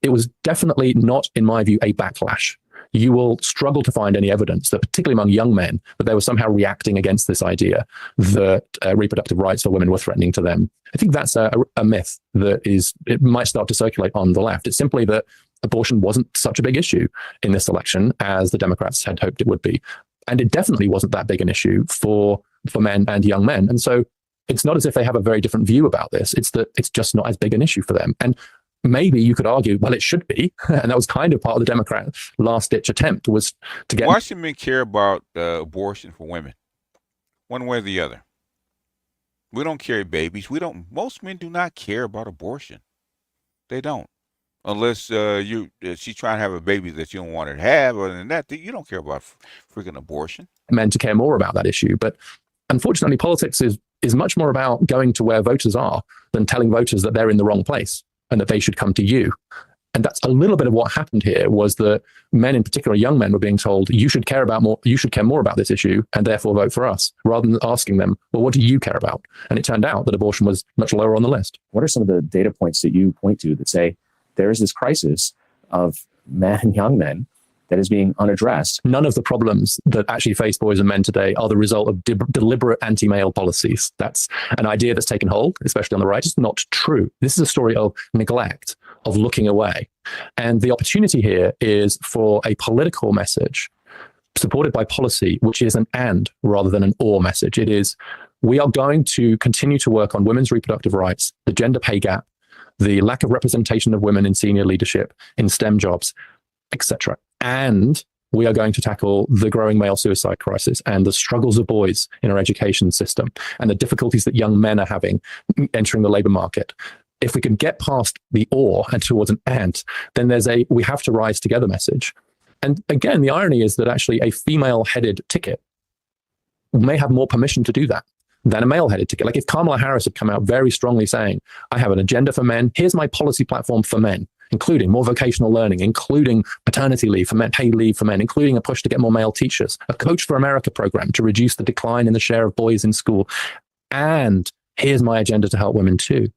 it was definitely not, in my view, a backlash. You will struggle to find any evidence that, particularly among young men, that they were somehow reacting against this idea that reproductive rights for women were threatening to them. I think that's a myth that it might start to circulate on the left. It's simply that abortion wasn't such a big issue in this election as the Democrats had hoped it would be. And it definitely wasn't that big an issue for men and young men. And so it's not as if they have a very different view about this. It's that it's just not as big an issue for them. And maybe you could argue, well, it should be. And that was kind of part of the Democrat last-ditch attempt, was to get... Why should men care about abortion for women? One way or the other. We don't carry babies. Most men do not care about abortion. They don't. Unless she's trying to have a baby that you don't want her to have. Other than that, you don't care about freaking abortion. Men to care more about that issue. But unfortunately, politics is much more about going to where voters are than telling voters that they're in the wrong place and that they should come to you. And that's a little bit of what happened here, was that men, in particular young men, were being told, you should care more about this issue and therefore vote for us, rather than asking them, well, what do you care about? And it turned out that abortion was much lower on the list. What are some of the data points that you point to that say there is this crisis of men and young men that is being unaddressed? None of the problems that actually face boys and men today are the result of deliberate anti-male policies. That's an idea that's taken hold, especially on the right. It's not true. This is a story of neglect, of looking away. And the opportunity here is for a political message supported by policy, which is an and rather than an or message. It is, we are going to continue to work on women's reproductive rights, the gender pay gap, the lack of representation of women in senior leadership, in STEM jobs, etc. And we are going to tackle the growing male suicide crisis and the struggles of boys in our education system and the difficulties that young men are having entering the labor market. If we can get past the or and towards an and, then there's a we have to rise together message. And again, the irony is that actually a female-headed ticket may have more permission to do that than a male-headed ticket. Like if Kamala Harris had come out very strongly saying, I have an agenda for men, here's my policy platform for men, including more vocational learning, including paternity leave for men, paid leave for men, including a push to get more male teachers, a Coach for America program to reduce the decline in the share of boys in school, and here's my agenda to help women too.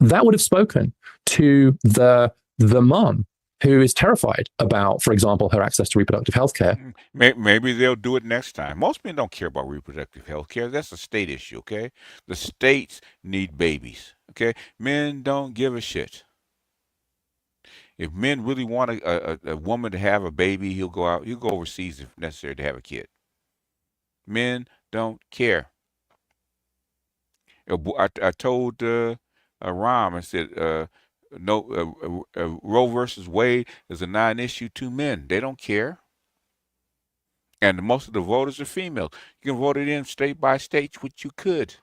That would have spoken to the mom who is terrified about, for example, her access to reproductive health care. Maybe they'll do it next time. Most men don't care about reproductive health care. That's a state issue, okay? The states need babies, okay? Men don't give a shit. If men really want a woman to have a baby, he'll go overseas if necessary to have a kid. Men don't care. I told Ram, I said, no, Roe versus Wade is a non-issue to men. They don't care. And most of the voters are female. You can vote it in state by state, which you could,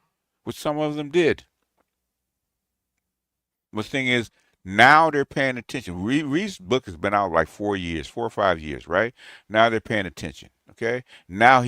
which some of them did. The thing is, now they're paying attention. Reed's book has been out like 4 or 5 years, right? Now they're paying attention. Okay. Now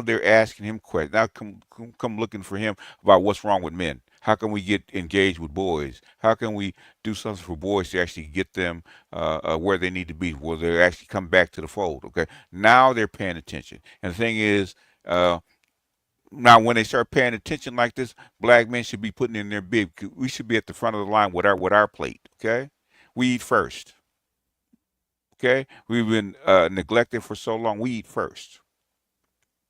they're asking him questions. Now come looking for him about what's wrong with men. How can we get engaged with boys? How can we do something for boys to actually get them where they need to be, where they actually come back to the fold? Okay. Now they're paying attention. And the thing is, now when they start paying attention like this, black men should be putting in their bid. We should be at the front of the line with our plate. Okay. We eat first. Okay, we've been neglected for so long. We eat first.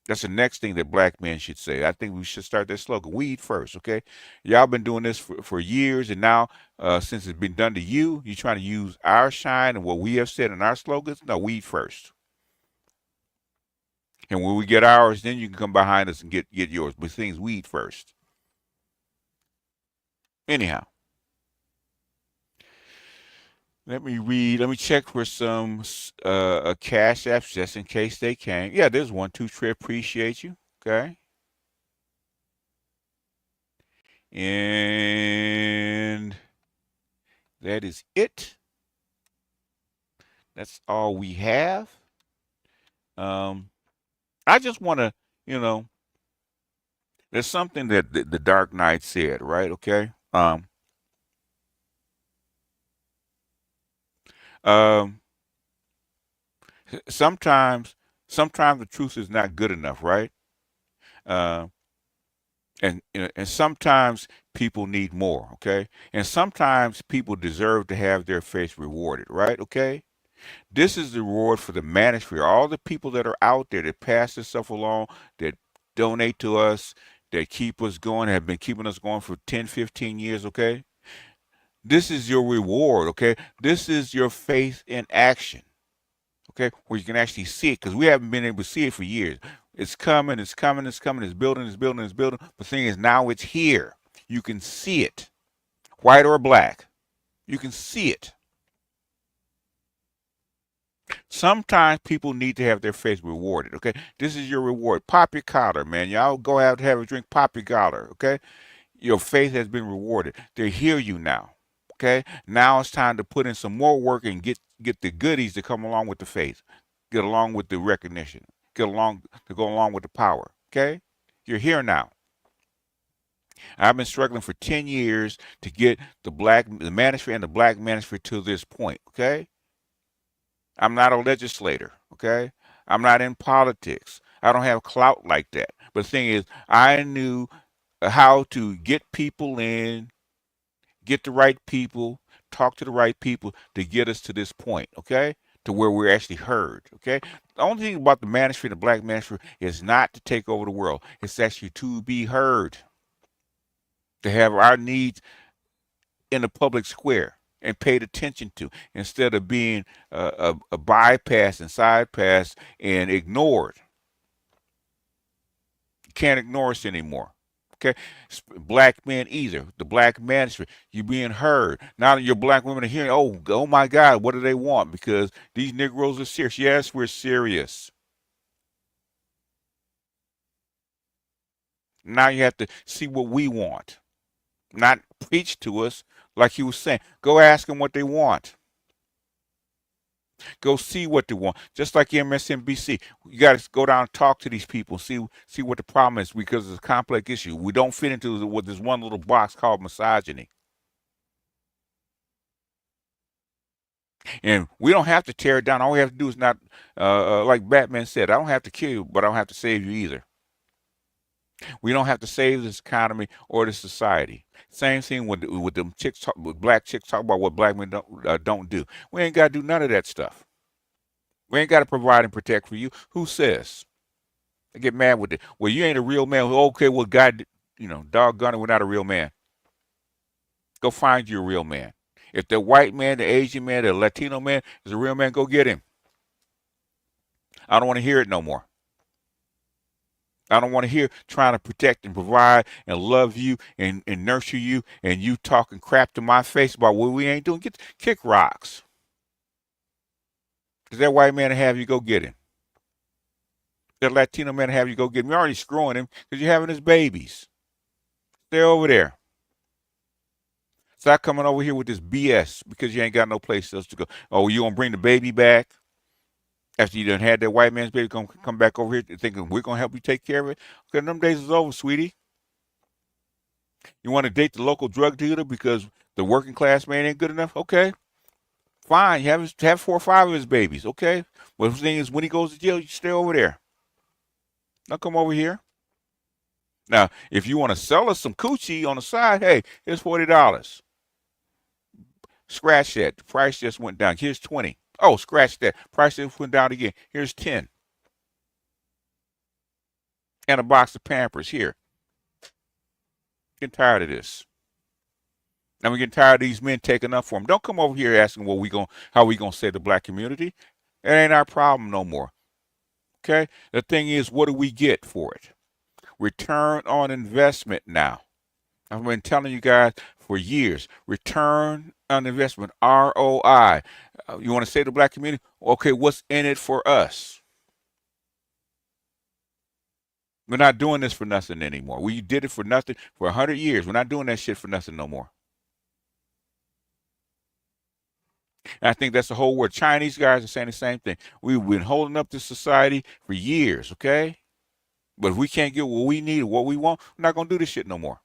That's the next thing that black men should say. I think we should start that slogan. We eat first. Okay, y'all been doing this for years, and now since it's been done to you, you're trying to use our shine and what we have said in our slogans. No, we eat first. And when we get ours, then you can come behind us and get yours. But things we eat first. Anyhow. Let me check for some cash apps just in case they came. Yeah, there's one. 2 Trey, appreciate you. Okay. And that is it. That's all we have. I just want to, there's something that the Dark Knight said, right? Okay. Sometimes the truth is not good enough, right? And sometimes people need more, okay? And sometimes people deserve to have their faith rewarded, right? Okay? This is the reward for the Manosphere. All the people that are out there that pass this stuff along, that donate to us, that keep us going, have been keeping us going for 10, 15 years, okay? This is your reward, okay? This is your faith in action, okay? Where you can actually see it, because we haven't been able to see it for years. It's coming, it's coming, it's coming, it's building, it's building, it's building. The thing is, now it's here. You can see it, white or black. You can see it. Sometimes people need to have their faith rewarded, okay? This is your reward. Pop your collar, man. Y'all go out to have a drink, pop your collar, okay? Your faith has been rewarded. They hear you now. Okay, now it's time to put in some more work and get the goodies that come along with the faith, get along with the recognition, go along with the power. Okay, you're here now. I've been struggling for 10 years to get the Manosphere and the black Manosphere to this point. Okay, I'm not a legislator. Okay, I'm not in politics. I don't have clout like that. But the thing is, I knew how to get people in. Get the right people, talk to the right people to get us to this point, okay? To where we're actually heard, okay? The only thing about the Manosphere, the black Manosphere, is not to take over the world. It's actually to be heard, to have our needs in the public square and paid attention to, instead of being a bypass and side pass and ignored. You can't ignore us anymore. Okay, black men either. The black Manosphere, you're being heard. Now that your black women are hearing, oh my God, what do they want? Because these Negroes are serious. Yes, we're serious. Now you have to see what we want, not preach to us like he was saying. Go ask them what they want. Go see what they want. Just like MSNBC, you got to go down and talk to these people, see what the problem is, because it's a complex issue. We don't fit into what this one little box called misogyny. And we don't have to tear it down. All we have to do is not, like Batman said, I don't have to kill you, but I don't have to save you either. We don't have to save this economy or this society. Same thing with them chicks, with black chicks talk about what black men don't do. We ain't got to do none of that stuff. We ain't got to provide and protect for you. Who says? I get mad with it. Well, you ain't a real man. Okay, well, God, doggone it, we're not a real man. Go find you a real man. If the white man, the Asian man, the Latino man is a real man, go get him. I don't want to hear it no more. I don't want to hear trying to protect and provide and love you and nurture you and you talking crap to my face about what we ain't doing. Kick rocks. Because that white man will have you go get him. That Latino man will have you go get him. You're already screwing him because you're having his babies. Stay over there. Stop coming over here with this BS because you ain't got no place else to go. Oh, you gonna bring the baby back? After you done had that white man's baby, gonna come back over here thinking we're gonna help you take care of it. Okay, them days is over, sweetie. You want to date the local drug dealer because the working class man ain't good enough? Okay, fine. You have 4 or 5 of his babies. Okay, but the thing is, when he goes to jail, you stay over there. Now come over here. Now, if you want to sell us some coochie on the side, hey, here's $40. Scratch that. The price just went down. Here's 20. Oh, scratch that. Price just went down again. Here's 10. And a box of Pampers here. Getting tired of this. And we're getting tired of these men taking up for them. Don't come over here asking how we gonna save the black community. It ain't our problem no more. Okay? The thing is, what do we get for it? Return on investment now. I've been telling you guys for years. Return on investment, ROI. You want to save the black community? Okay, what's in it for us? We're not doing this for nothing anymore. We did it for nothing for 100 years. We're not doing that shit for nothing no more. And I think that's the whole world. Chinese guys are saying the same thing. We've been holding up this society for years, okay? But if we can't get what we need or what we want, we're not going to do this shit no more.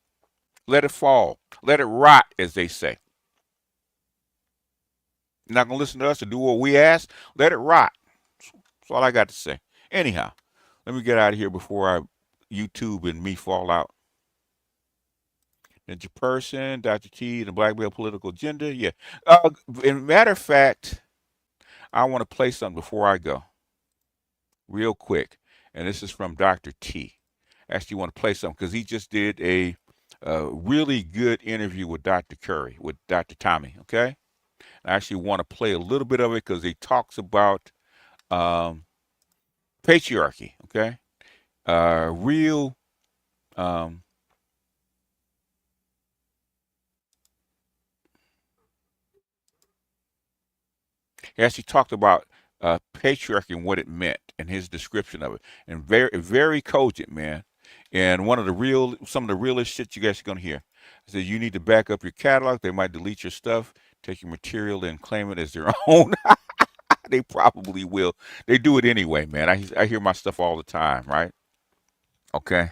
Let it fall. Let it rot, as they say. You're not going to listen to us and do what we ask? Let it rot. That's all I got to say. Anyhow, let me get out of here before YouTube and me fall out. Ninja Person, Dr. T, the Black Male Political Agenda. Yeah. In matter of fact, I want to play something before I go. Real quick. And this is from Dr. T. Actually, want to play something because he just did a really good interview with Dr. Curry, with Dr. Tommy, okay? I actually want to play a little bit of it because he talks about patriarchy, okay? Real he actually talked about patriarchy and what it meant and his description of it, and very cogent, man. And some of the realest shit you guys are gonna hear. He said you need to back up your catalog. They might delete your stuff, take your material, and claim it as their own. They probably will. They do it anyway, man. I hear my stuff all the time, right? Okay,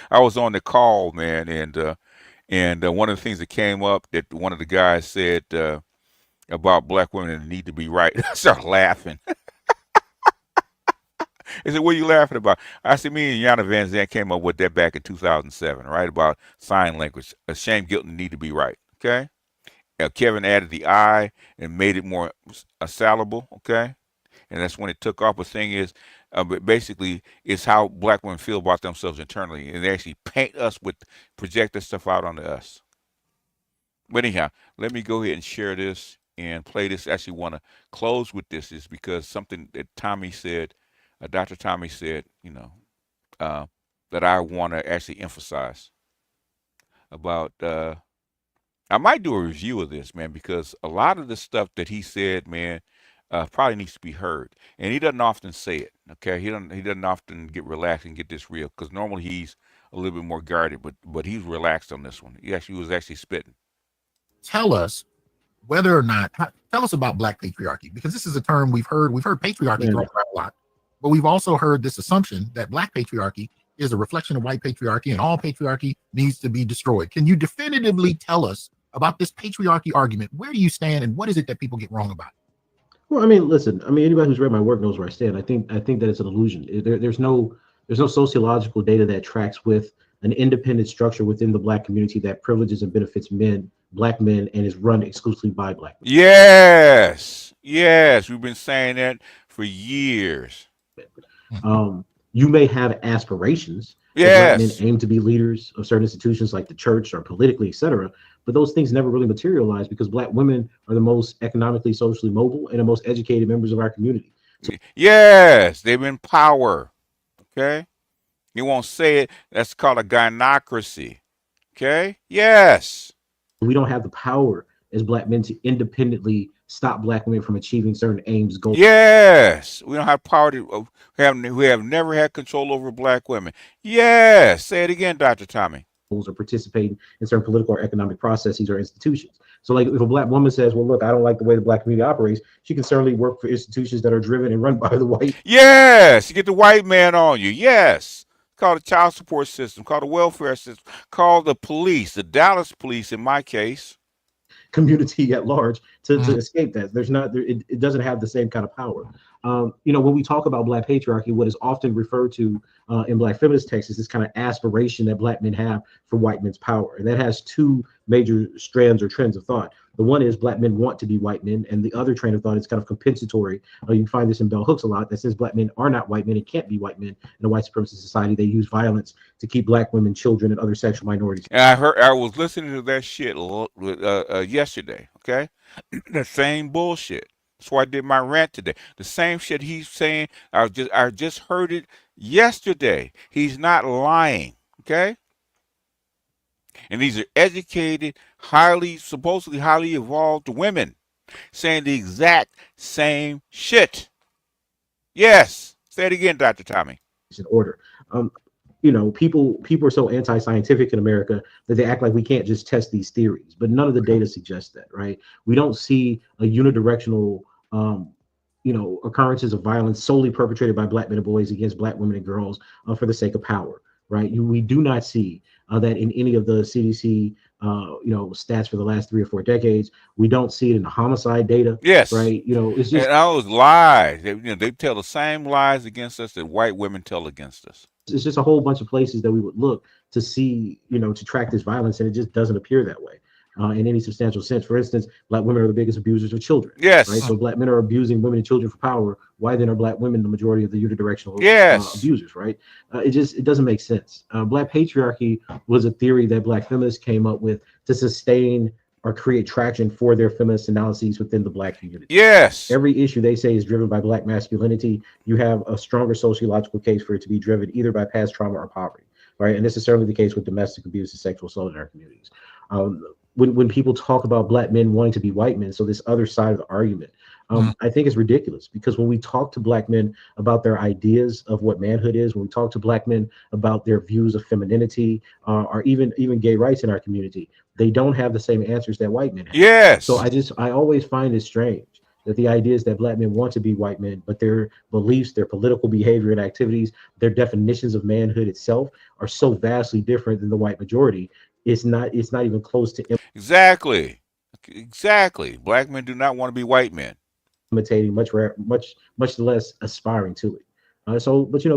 I was on the call, man, and one of the things that came up that one of the guys said about black women that need to be right. I started laughing. He said, what are you laughing about? I said, me and Yana Van Zandt came up with that back in 2007, right? About sign language. Shame, guilt, and need to be right, okay? Kevin added the I and made it more salable, okay? And that's when it took off. The thing is, but basically, it's how black women feel about themselves internally. And they actually project this stuff out onto us. But anyhow, let me go ahead and share this and play this. I actually want to close with this is because something that Tommy said, Dr. Tommy said, that I want to actually emphasize about, I might do a review of this, man, because a lot of the stuff that he said, man, probably needs to be heard. And he doesn't often say it, okay? He doesn't often get relaxed and get this real, because normally he's a little bit more guarded, but he's relaxed on this one. He was actually spitting. Tell us whether or not, tell us about black patriarchy, because this is a term we've heard patriarchy thrown around a lot, but we've also heard this assumption that black patriarchy is a reflection of white patriarchy and all patriarchy needs to be destroyed. Can you definitively tell us about this patriarchy argument? Where do you stand and what is it that people get wrong about it? Well, I mean, listen, anybody who's read my work knows where I stand. I think that it's an illusion. There's no sociological data that tracks with an independent structure within the Black community that privileges and benefits Black men, and is run exclusively by Black men. Yes, yes, we've been saying that for years. You may have aspirations that Black men Yes. aim to be leaders of certain institutions like the church or politically, etc. But those things never really materialize because Black women are the most economically, socially mobile and the most educated members of our community. Yes, they've been power. Okay, you won't say it. That's called a gynocracy. Okay. Yes. We don't have the power as Black men to independently stop Black women from achieving certain aims, goals. Yes, we don't have power to. We have never had control over Black women. Yes, say it again, Dr. Tommy. Or participating in certain political or economic processes or institutions. So like if a Black woman says, well, look, I don't like the way the Black community operates, she can certainly work for institutions that are driven and run by the white. Yes, you get the white man on you. Yes. Called the child support system, called the welfare system, called the police, the Dallas police in my case. Community at large to escape that. It doesn't have the same kind of power. When we talk about Black patriarchy, what is often referred to in Black feminist texts is this kind of aspiration that Black men have for white men's power. And that has two major strands or trends of thought. The one is Black men want to be white men, and the other train of thought is kind of compensatory. You can find this in bell hooks a lot that says Black men are not white men and can't be white men in a white supremacist society. They use violence to keep Black women, children, and other sexual minorities. And I was listening to that shit yesterday. Okay, the same bullshit. That's why I did my rant today. The same shit he's saying. I just heard it yesterday. He's not lying. Okay. And these are educated, supposedly highly evolved women saying the exact same shit. Yes. Say it again, Dr. Tommy. In order. People are so anti-scientific in America that they act like we can't just test these theories, but none of the data suggests that, right? We don't see a unidirectional occurrences of violence solely perpetrated by Black men and boys against Black women and girls for the sake of power, right? We do not see that in any of the CDC, stats for the last 3 or 4 decades. We don't see it in the homicide data. Yes. Right. It's just and those lies. They tell the same lies against us that white women tell against us. It's just a whole bunch of places that we would look to see, to track this violence, and it just doesn't appear that way. In any substantial sense. For instance, Black women are the biggest abusers of children. Yes. Right. So Black men are abusing women and children for power. Why then are Black women the majority of the unidirectional abusers? Right. It doesn't make sense. Black patriarchy was a theory that Black feminists came up with to sustain or create traction for their feminist analyses within the Black community. Yes. Every issue they say is driven by Black masculinity. You have a stronger sociological case for it to be driven either by past trauma or poverty. Right. And this is certainly the case with domestic abuse and sexual assault in our communities. When people talk about Black men wanting to be white men, so this other side of the argument, I think it's ridiculous, because when we talk to Black men about their ideas of what manhood is, when we talk to Black men about their views of femininity, or even gay rights in our community, they don't have the same answers that white men have. Yes. So I always find it strange that the ideas that Black men want to be white men, but their beliefs, their political behavior and activities, their definitions of manhood itself are so vastly different than the white majority. It's not even close to exactly. Black men do not want to be white men. Imitating, much less aspiring to it. But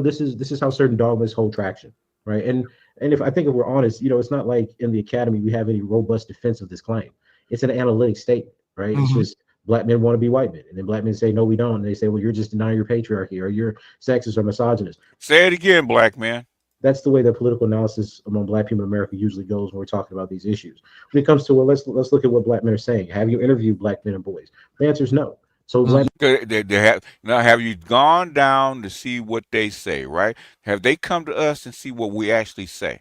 this is how certain dogmas hold traction, right? And if we're honest, it's not like in the academy we have any robust defense of this claim. It's an analytic statement, right? It's just Black men want to be white men, and then Black men say no, we don't. And they say, well, you're just denying your patriarchy, or you're sexist or misogynist. Say it again, Black man. That's the way that political analysis among Black people in America usually goes when we're talking about these issues. When it comes to, well, let's look at what Black men are saying. Have you interviewed Black men and boys? The answer is no. So have you gone down to see what they say, right? Have they come to us and see what we actually say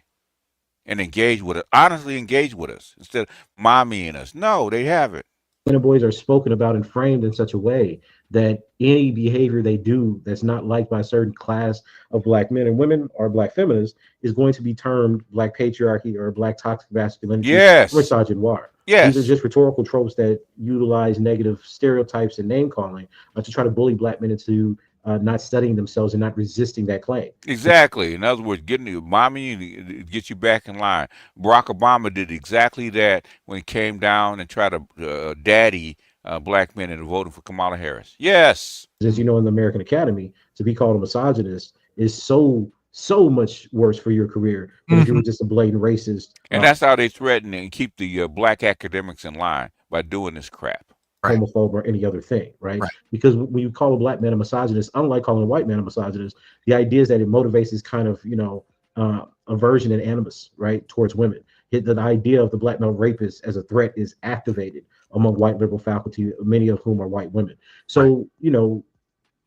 and engage with us, honestly engage with us instead of mommying us? No, they haven't. Men and boys are spoken about and framed in such a way that any behavior they do that's not liked by a certain class of Black men and women or Black feminists is going to be termed Black patriarchy or Black toxic masculinity, yes, or misogynoir. Yes. These are just rhetorical tropes that utilize negative stereotypes and name calling to try to bully Black men into not studying themselves and not resisting that claim. Exactly. In other words, getting you, mommy, get you back in line. Barack Obama did exactly that when he came down and tried to daddy Black men and voted for Kamala Harris. Yes. As you know, in the American Academy, to be called a misogynist is so so much worse for your career than if you were just a blatant racist. And that's how they threaten and keep the black academics in line, by doing this crap. Homophobe or any other thing, right? Because when you call a black man a misogynist, unlike calling a white man a misogynist, the idea is that it motivates this kind of, aversion and animus, right, towards women. The idea of the black male rapist as a threat is activated among white liberal faculty, many of whom are white women. So,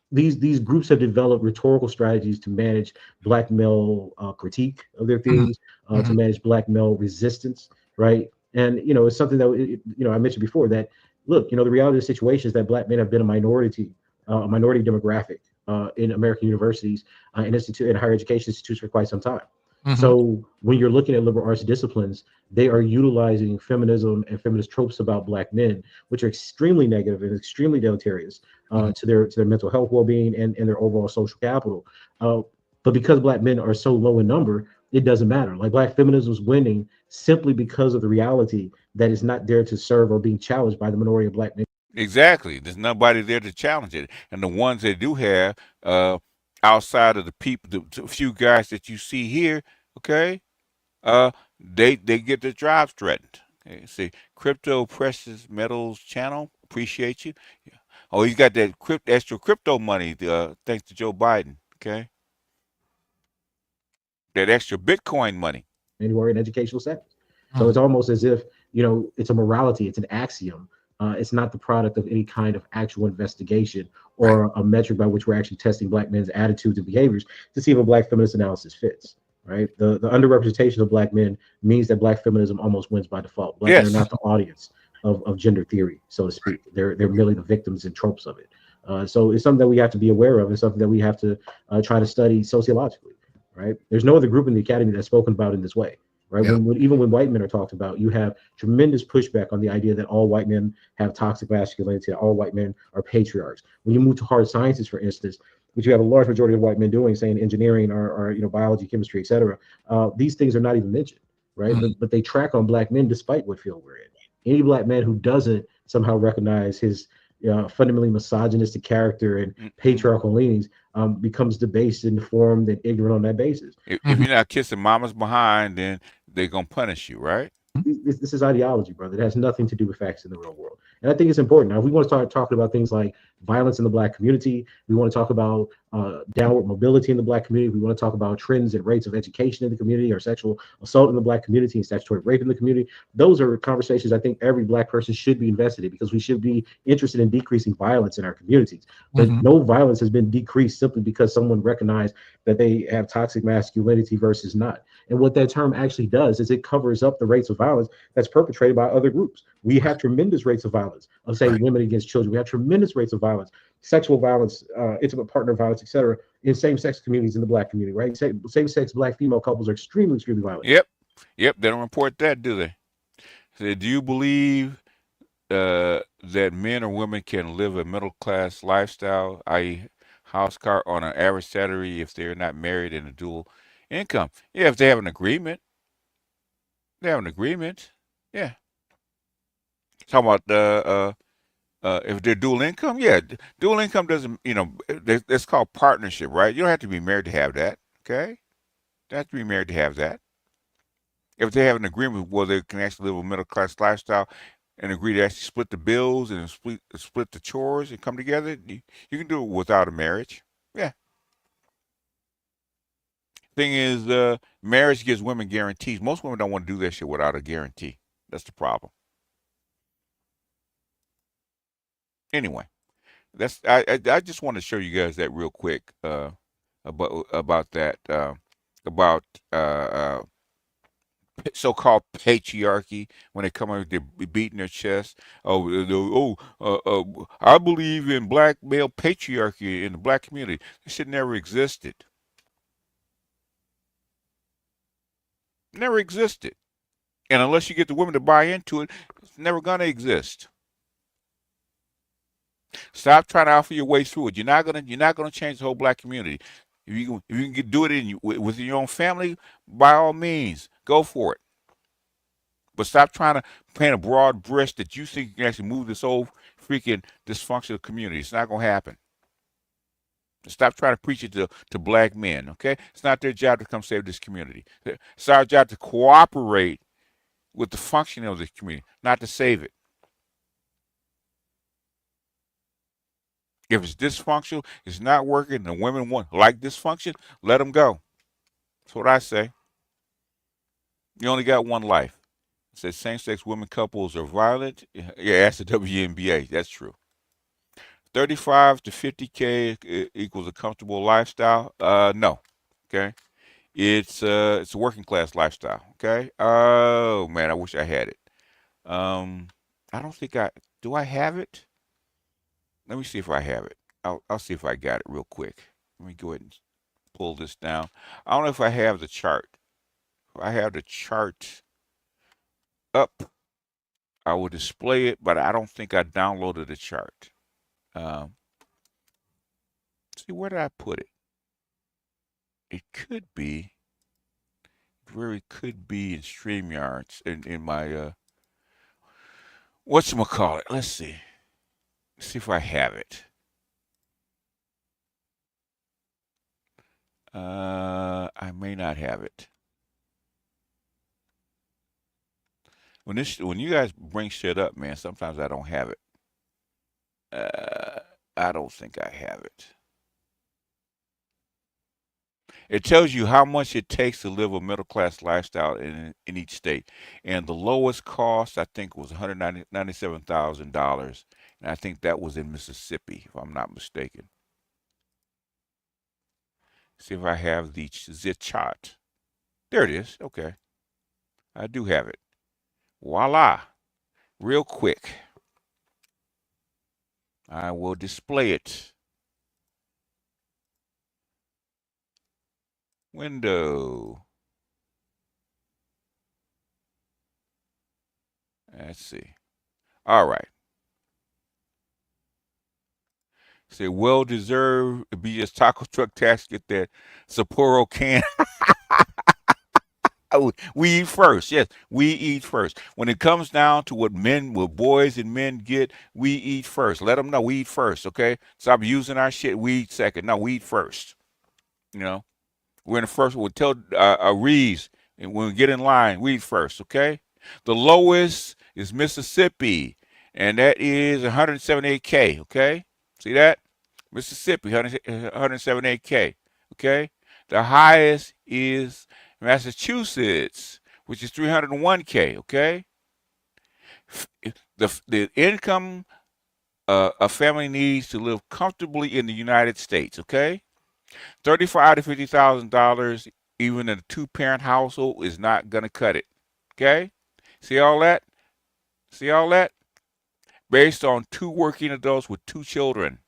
these groups have developed rhetorical strategies to manage black male critique of their theories, to manage black male resistance, right? And it's something that I mentioned before that. Look, the reality of the situation is that black men have been a minority demographic in American universities and higher education institutes for quite some time. So when you're looking at liberal arts disciplines, they are utilizing feminism and feminist tropes about black men, which are extremely negative and extremely deleterious to their mental health well-being and their overall social capital. But because black men are so low in number, it doesn't matter. Like, black feminism is winning simply because of the reality that it's not there to serve or being challenged by the minority of black men. Exactly. There's nobody there to challenge it. And the ones they do have, outside of the people, the few guys that you see here, okay, they get their jobs threatened. Okay, see, Crypto Precious Metals channel, appreciate you. Yeah. Oh, he's got that extra crypto money, thanks to Joe Biden. Okay, that extra Bitcoin money. Anywhere in educational settings. So it's almost as if, it's a morality, it's an axiom. It's not the product of any kind of actual investigation or a metric by which we're actually testing black men's attitudes and behaviors to see if a black feminist analysis fits, right? The underrepresentation of black men means that black feminism almost wins by default. Black men are not the audience of gender theory, so to speak. They're merely the victims and tropes of it. So it's something that we have to be aware of, and something that we have to try to study sociologically, right? There's no other group in the academy that's spoken about in this way. Right. Yeah. Even when white men are talked about, you have tremendous pushback on the idea that all white men have toxic masculinity, that all white men are patriarchs. When you move to hard sciences, for instance, which you have a large majority of white men doing, saying engineering or biology, chemistry, etc., these things are not even mentioned, right? But they track on black men despite what field we're in. Any black man who doesn't somehow recognize his fundamentally misogynistic character and patriarchal leanings becomes debased and deformed and ignorant on that basis. If you're not kissing mama's behind, then they're going to punish you, right? This is ideology, brother. It has nothing to do with facts in the real world. And I think it's important. Now, if we want to start talking about things like violence in the black community, we want to talk about downward mobility in the black community, we want to talk about trends and rates of education in the community, or sexual assault in the black community and statutory rape in the community. Those are conversations I think every black person should be invested in, because we should be interested in decreasing violence in our communities. But no violence has been decreased simply because someone recognized that they have toxic masculinity versus not. And what that term actually does is it covers up the rates of violence that's perpetrated by other groups. We have tremendous rates of violence of, say, women against children. We have tremendous rates of violence, sexual violence, intimate partner violence, etc., in same-sex communities in the black community, right? Same-sex black female couples are extremely violent. Yep. They don't report that, do they? So do you believe that men or women can live a middle-class lifestyle, i.e. house, car, on an average salary if they're not married in a dual income? Yeah, if they have an agreement. They have an agreement. Yeah. Talking about if they're dual income, yeah. Dual income doesn't, it's called partnership, right? You don't have to be married to have that, okay? You don't have to be married to have that. If they have an agreement where they can actually live a middle-class lifestyle and agree to actually split the bills and split the chores and come together, you can do it without a marriage. Yeah. Thing is, marriage gives women guarantees. Most women don't want to do that shit without a guarantee. That's the problem. Anyway, I just want to show you guys that real quick about that about so-called patriarchy. When they come out, they're beating their chest. I believe in black male patriarchy in the black community. This shit never existed. Never existed. And unless you get the women to buy into it, it's never gonna exist. Stop trying to offer your way through it. You're not gonna change the whole black community. If you can do it within your own family, by all means, go for it. But stop trying to paint a broad brush that you think you can actually move this whole freaking dysfunctional community. It's not gonna happen. Stop trying to preach it to black men, okay? It's not their job to come save this community. It's our job to cooperate with the functioning of this community, not to save it. If it's dysfunctional, it's not working, the women like dysfunction, let them go. That's what I say. You only got one life. It says same-sex women couples are violent. Yeah, ask the WNBA. That's true. 35 to 50K equals a comfortable lifestyle. No. Okay. It's a working class lifestyle. Okay. Oh man, I wish I had it. I don't think do I have it? Let me see if I have it. I'll see if I got it real quick. Let me go ahead and pull this down. I don't know if I have the chart. If I have the chart up, I will display it, but I don't think I downloaded the chart. See, where did I put it? It could be, very could be in StreamYards in my whatchamacallit. Let's see. Let's see if I have it. I may not have it. When you guys bring shit up, man, sometimes I don't have it. I don't think I have it. It tells you how much it takes to live a middle class lifestyle in each state, and the lowest cost I think was $197,000, and I think that was in Mississippi, if I'm not mistaken. See if I have the chart. There it is. Okay, I do have it. Voila! Real quick, I will display it. Window. Let's see. All right. Say well-deserved BS taco truck tax. Get that Sapporo can. We eat first. Yes, we eat first. When it comes down to what boys and men get, we eat first. Let them know we eat first, okay? Stop using our shit. We eat second. No, we eat first. You know, we're in the first. We'll tell Reeves, and when we get in line, we eat first, okay? The lowest is Mississippi, and that is 178K, okay? See that? Mississippi, 178K, okay? The highest is Massachusetts, which is 301K, okay? The income a family needs to live comfortably in the United States, okay? $35,000 to $50,000, even in a two-parent household, is not going to cut it, okay? See all that? See all that? Based on 2 working adults with 2 children.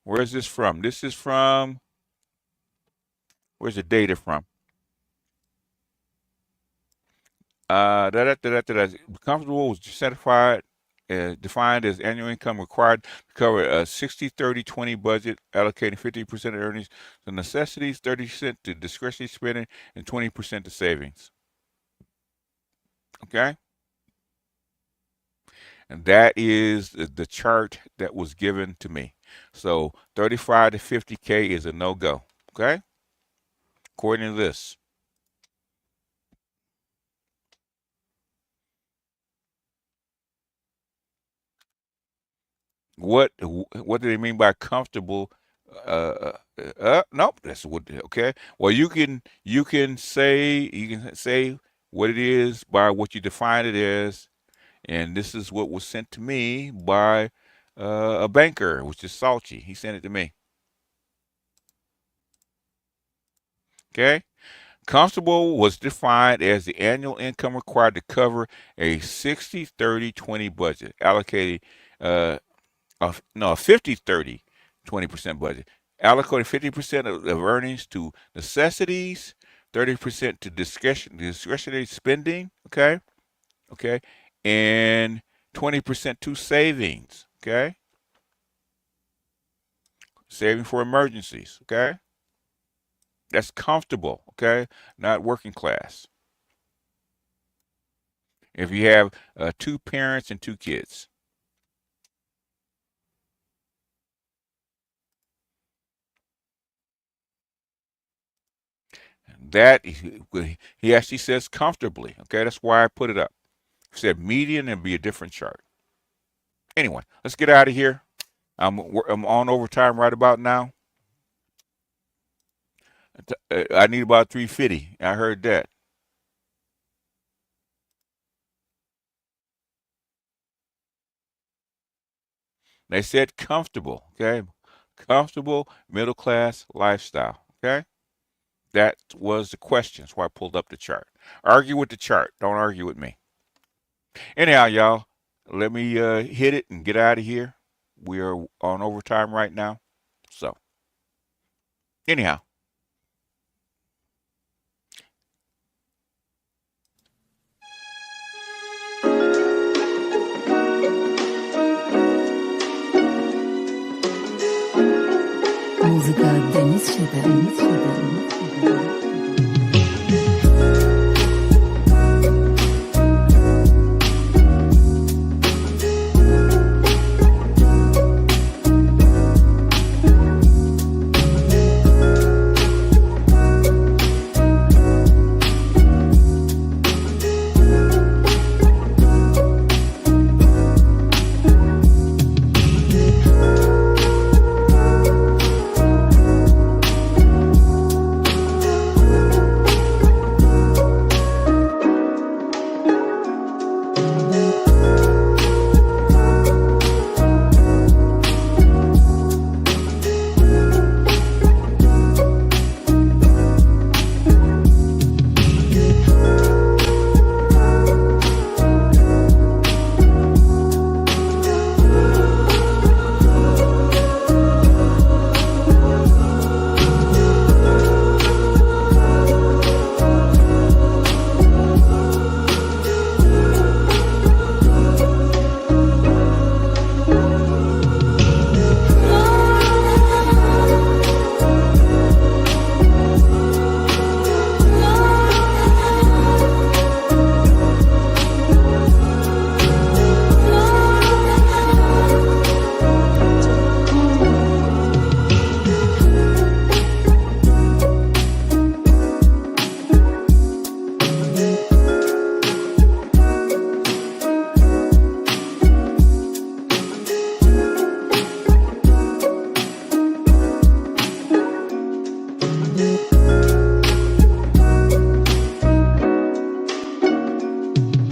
Where's this from? This is from, where's the data from? Comfortable was certified, defined as annual income required to cover a 60-30-20 budget, allocating 50% of earnings to necessities, 30% to discretionary spending, and 20% to savings. Okay? And that is the chart that was given to me. So 35 to 50K is a no-go. Okay? According to this. What do they mean by comfortable? Nope. That's what. Okay. Well, you can say what it is by what you define it as, and this is what was sent to me by a banker, which is Salchi. He sent it to me. Okay. Comfortable was defined as the annual income required to cover a 60-30-20 budget, allocating a 50-30-20% budget, allocating 50% of earnings to necessities, 30% to discretionary spending, okay, and 20% to savings, okay, saving for emergencies, okay. That's comfortable, okay, not working class. If you have 2 parents and 2 kids. That he actually says comfortably. Okay, that's why I put it up. He said median and be a different chart. Anyway, let's get out of here. I'm on overtime right about now. I need about 350. I heard that. They said comfortable, okay? Comfortable middle class lifestyle, okay? That was the question. That's why I pulled up the chart. Argue with the chart. Don't argue with me. Anyhow, y'all, let me hit it and get out of here. We are on overtime right now. So, anyhow. Muzyka Denis 7. Mm-hmm.